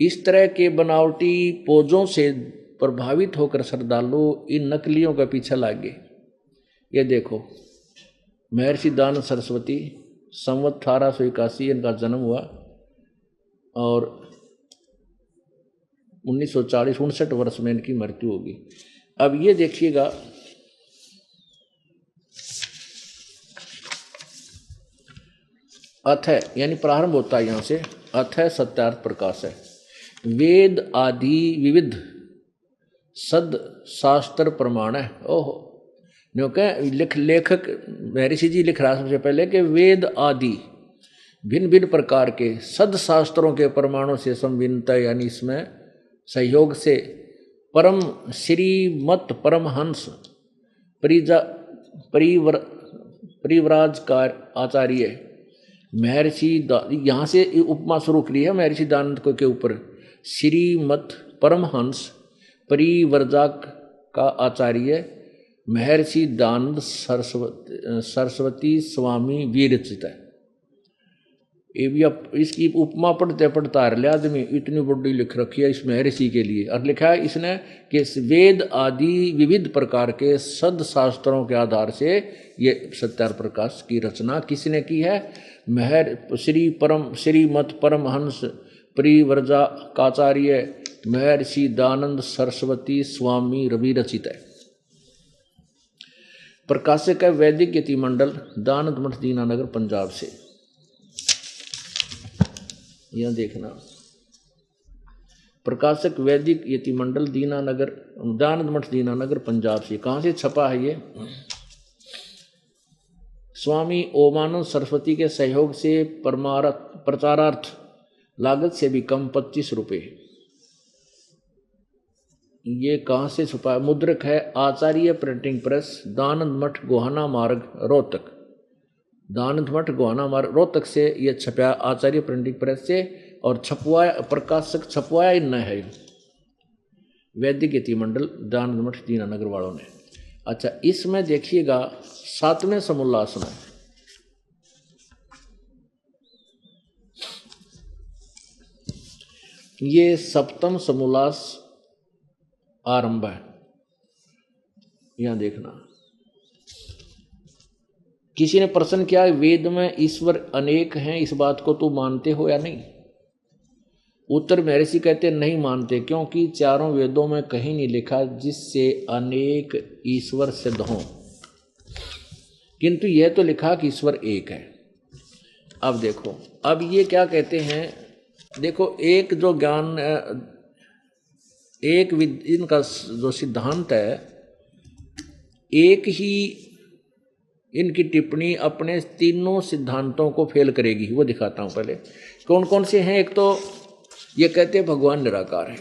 Speaker 1: इस तरह के बनावटी पोजों से प्रभावित होकर श्रद्धालु इन नकलियों के पीछे लागे। ये देखो, महर्षि दयानंद सरस्वती, संवत 1881 इनका जन्म हुआ और 1940 59 वर्ष में इनकी मृत्यु होगी। अब ये देखिएगा, अथय यानी प्रारंभ होता है यहां से, अथय सत्यार्थ प्रकाश है। वेद आदि विविध सद शास्त्र प्रमाण है। ओहो, लेखक महर्षि जी लिख रहा है सबसे पहले कि वेद आदि भिन्न भिन्न प्रकार के सद शास्त्रों के प्रमाणों से संविन्नता, यानी इसमें सहयोग से परम श्रीमत परमहंस परिव्राजकार आचार्य महर्षि, यहाँ से उपमा शुरू करी है महर्षि दयानंद को के ऊपर। श्रीमत परमहंस परिव्रजक का आचार्य महर्षि दयानंद सरस्वती स्वामी विरचित है। ये भी अब इसकी उपमा पढ़ते पढ़ता आ रहा आदमी, इतनी बड़ी लिख रखी है इस महर्षि के लिए। और लिखा है इसने कि वेद आदि विविध प्रकार के सद शास्त्रों के आधार से ये सत्यार्थ प्रकाश की रचना किसने की है? श्रीमत परमहंस परिव्रजकाचार्य महर्षि दयानंद सरस्वती स्वामी रवि रचित है। प्रकाशक है वैदिक यति मंडल, दयानंद मठ दीनानगर पंजाब से। यह देखना, प्रकाशक वैदिक यति मंडल दीनानगर, दयानंद मठ दीनानगर पंजाब से। कहाँ से छपा है ये? स्वामी ओमानंद सरस्वती के सहयोग से प्रचारार्थ लागत से भी कम 25 रुपये। ये कहाँ से छपा है? मुद्रक है आचार्य प्रिंटिंग प्रेस, दयानंद मठ गोहाना मार्ग रोहतक। दयानंद मठ गोहाना मार्ग रोहतक से ये छपा आचार्य प्रिंटिंग प्रेस से, और छपवाया प्रकाशक छपवाया इन है वैदिक यति मंडल दयानंद मठ दीनानगर वालों ने। अच्छा, इसमें देखिएगा 7वें समोल्लास में ये 7वां समोल्लास आरंभ है। यहां देखना, किसी ने प्रश्न किया वेद में ईश्वर अनेक हैं, इस बात को तू मानते हो या नहीं? उत्तर महर्षि कहते नहीं मानते, क्योंकि चारों वेदों में कहीं नहीं लिखा जिससे अनेक ईश्वर सिद्ध हों, किंतु यह तो लिखा कि ईश्वर एक है। अब देखो, अब ये क्या कहते हैं, देखो एक जो ज्ञान, एक इनका जो सिद्धांत है, एक ही इनकी टिप्पणी अपने तीनों सिद्धांतों को फेल करेगी। वो दिखाता हूं पहले कौन कौन से हैं। एक तो ये कहते हैं भगवान निराकार है,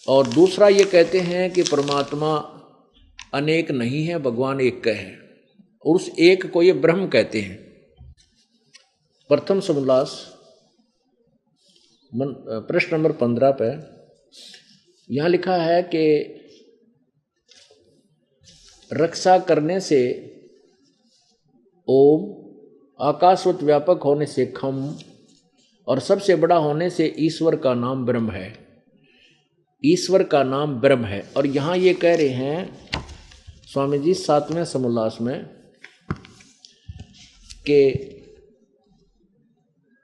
Speaker 1: और दूसरा ये कहते हैं कि परमात्मा अनेक नहीं है, भगवान एक है, और उस एक को ये ब्रह्म कहते हैं। प्रथम समोल्लास प्रश्न नंबर 15 पे यहां लिखा है कि रक्षा करने से ओम, आकाशवत व्यापक होने से खम, और सबसे बड़ा होने से ईश्वर का नाम ब्रह्म है। ईश्वर का नाम ब्रह्म है। और यहाँ ये कह रहे हैं स्वामी जी 7वें समोल्लास में कि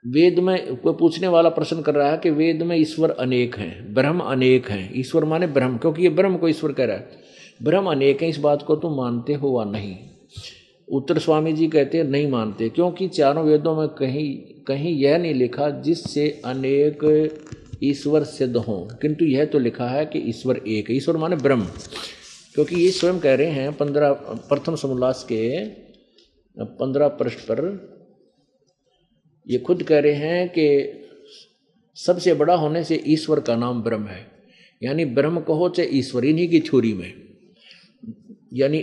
Speaker 1: वेद में, कोई पूछने वाला प्रश्न कर रहा है कि वेद में ईश्वर अनेक हैं, ब्रह्म अनेक हैं। ईश्वर माने ब्रह्म, क्योंकि ये ब्रह्म को ईश्वर कह रहा है। ब्रह्म अनेक हैं, इस बात को तुम मानते हो वा नहीं? उत्तर स्वामी जी कहते हैं नहीं मानते, क्योंकि चारों वेदों में कहीं यह नहीं लिखा जिससे अनेक ईश्वर सिद्ध हों, किंतु यह तो लिखा है कि ईश्वर एक है। ईश्वर माने ब्रह्म, क्योंकि ये स्वयं कह रहे हैं प्रथम समोल्लास के 15 पृष्ठ पर ये खुद कह रहे हैं कि सबसे बड़ा होने से ईश्वर का नाम ब्रह्म है। यानी ब्रह्म कहो चाहे ईश्वर, इन्हीं की थ्योरी में, यानी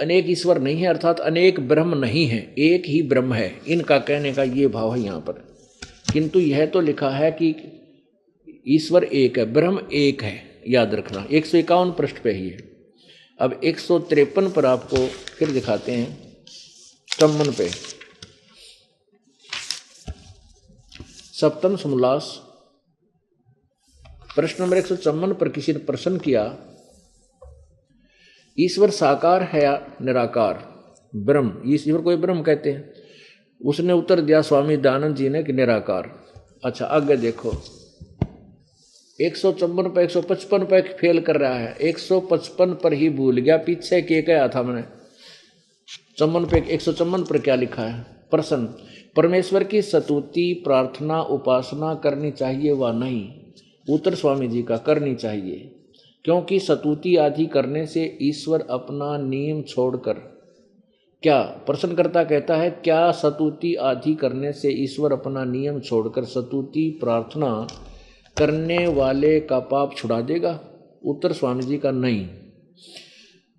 Speaker 1: अनेक ईश्वर नहीं है, अर्थात अनेक ब्रह्म नहीं है, एक ही ब्रह्म है। इनका कहने का ये भाव है यहाँ पर। किंतु यह तो लिखा है कि ईश्वर एक है, ब्रह्म एक है, याद रखना। 151 पृष्ठ पे ही है। अब 153 पर आपको फिर दिखाते हैं, चम्मन पे, सप्तम समोल्लास प्रश्न नंबर 154 पर किसी ने प्रश्न किया, ईश्वर साकार है या निराकार? ब्रह्म, ईश्वर को ब्रह्म कहते हैं। उसने उत्तर दिया स्वामी दयानंद जी ने कि निराकार। अच्छा, आगे देखो 154 पर 155 पर फेल कर रहा है, 155 पर ही भूल गया, पीछे के कहा था मैंने। चम्मन पे 154 पर क्या लिखा है? प्रश्न, परमेश्वर की स्तुति प्रार्थना उपासना करनी चाहिए व नहीं? उत्तर स्वामी जी का करनी चाहिए, क्योंकि स्तुति आदि करने से ईश्वर अपना नियम छोड़कर, क्या प्रश्नकर्ता कहता है, क्या स्तुति आदि करने से ईश्वर अपना नियम छोड़कर स्तुति प्रार्थना करने वाले का पाप छुड़ा देगा? उत्तर स्वामी जी का नहीं।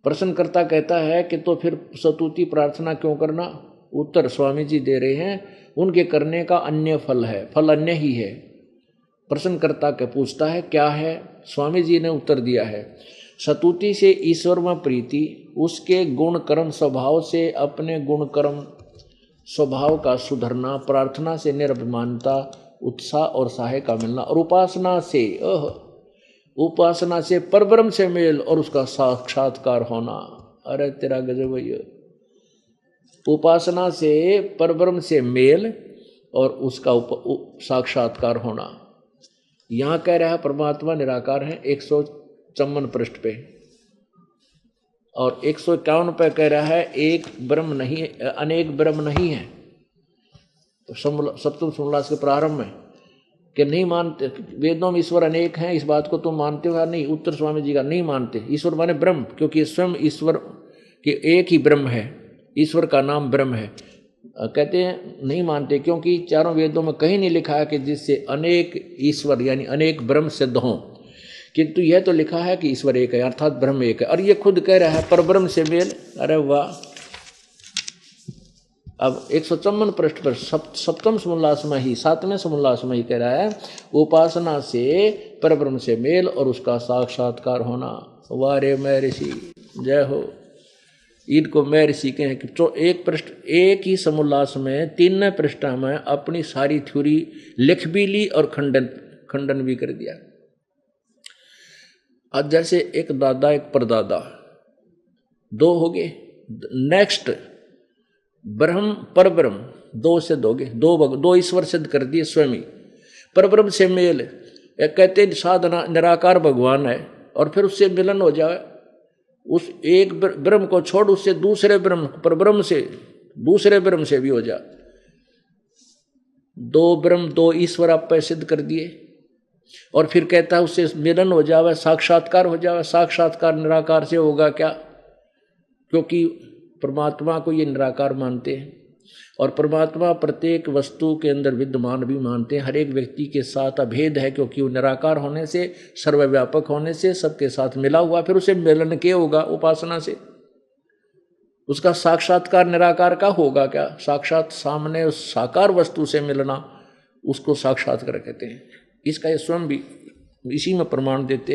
Speaker 1: प्रश्नकर्ता कहता है कि तो फिर स्तुति प्रार्थना क्यों करना? उत्तर स्वामी जी दे रहे हैं, उनके करने का अन्य फल है, फल अन्य ही है। प्रश्नकर्ता के पूछता है क्या है? स्वामी जी ने उत्तर दिया है, स्तुति से ईश्वर में प्रीति, उसके गुण कर्म स्वभाव से अपने गुण कर्म स्वभाव का सुधरना, प्रार्थना से निरभिमानता उत्साह और सहाय का मिलना, और उपासना से परब्रह्म से मेल और उसका साक्षात्कार होना। अरे तेरा गजब है। उपासना से परब्रह्म से मेल और उसका साक्षात्कार होना। यहाँ कह रहा है परमात्मा निराकार है 154 पृष्ठ पे, और 151 पे कह रहा है एक ब्रह्म नहीं, अनेक ब्रह्म नहीं है। तो सप्तम समोल्लास के प्रारंभ में कि नहीं मानते, वेदों में ईश्वर अनेक हैं, इस बात को तुम मानते हो या नहीं? उत्तर स्वामी जी का नहीं मानते। ईश्वर माने ब्रह्म, क्योंकि स्वयं ईश्वर के एक ही ब्रह्म है, ईश्वर का नाम ब्रह्म है। कहते हैं नहीं मानते, क्योंकि चारों वेदों में कहीं नहीं लिखा है कि जिससे अनेक ईश्वर यानी अनेक ब्रह्म सिद्ध हों, किंतु यह तो लिखा है कि ईश्वर एक है, अर्थात ब्रह्म एक है। और ये खुद कह रहा है परब्रह्म से मेल। अरे वाह। अब 154 पृष्ठ पर सप्तम समोल्लास में ही, 7वें समोल्लास में ही कह रहा है, उपासना से परब्रह्म से मेल और उसका साक्षात्कार होना। वारे मैं ऋषि, जय हो। इनको मैं ऋषि कहें कि एक पृष्ठ, एक ही समोल्लास में 3 पृष्ठ में अपनी सारी थ्योरी लिख भी ली और खंडन भी कर दिया। आज जैसे एक दादा एक परदादा, 2 हो गए। नेक्स्ट ब्रह्म परब्रह्म, 2 सिद्ध हो गए, 2 ईश्वर सिद्ध कर दिए स्वयं। परब्रह्म से मेल, एक कहते साधना निराकार भगवान है, और फिर उससे मिलन हो जाए, उस एक ब्रह्म को छोड़ उससे दूसरे ब्रह्म, परब्रह्म से दूसरे ब्रह्म से भी हो जाए। 2 ब्रह्म 2 ईश्वर आप पे सिद्ध कर दिए, और फिर कहता है उससे मिलन हो जाए, साक्षात्कार हो जाए। साक्षात्कार निराकार से होगा क्या? क्योंकि परमात्मा को ये निराकार मानते हैं, और परमात्मा प्रत्येक वस्तु के अंदर विद्यमान भी मानते हैं। हर एक व्यक्ति के साथ अभेद है, क्योंकि वो निराकार होने से, सर्वव्यापक होने से सबके साथ मिला हुआ। फिर उसे मिलन के होगा उपासना से, उसका साक्षात्कार निराकार का होगा क्या? साक्षात सामने उस साकार वस्तु से मिलना, उसको साक्षात्कार कहते हैं। इसका ये स्वयं भी इसी में प्रमाण देते हैं।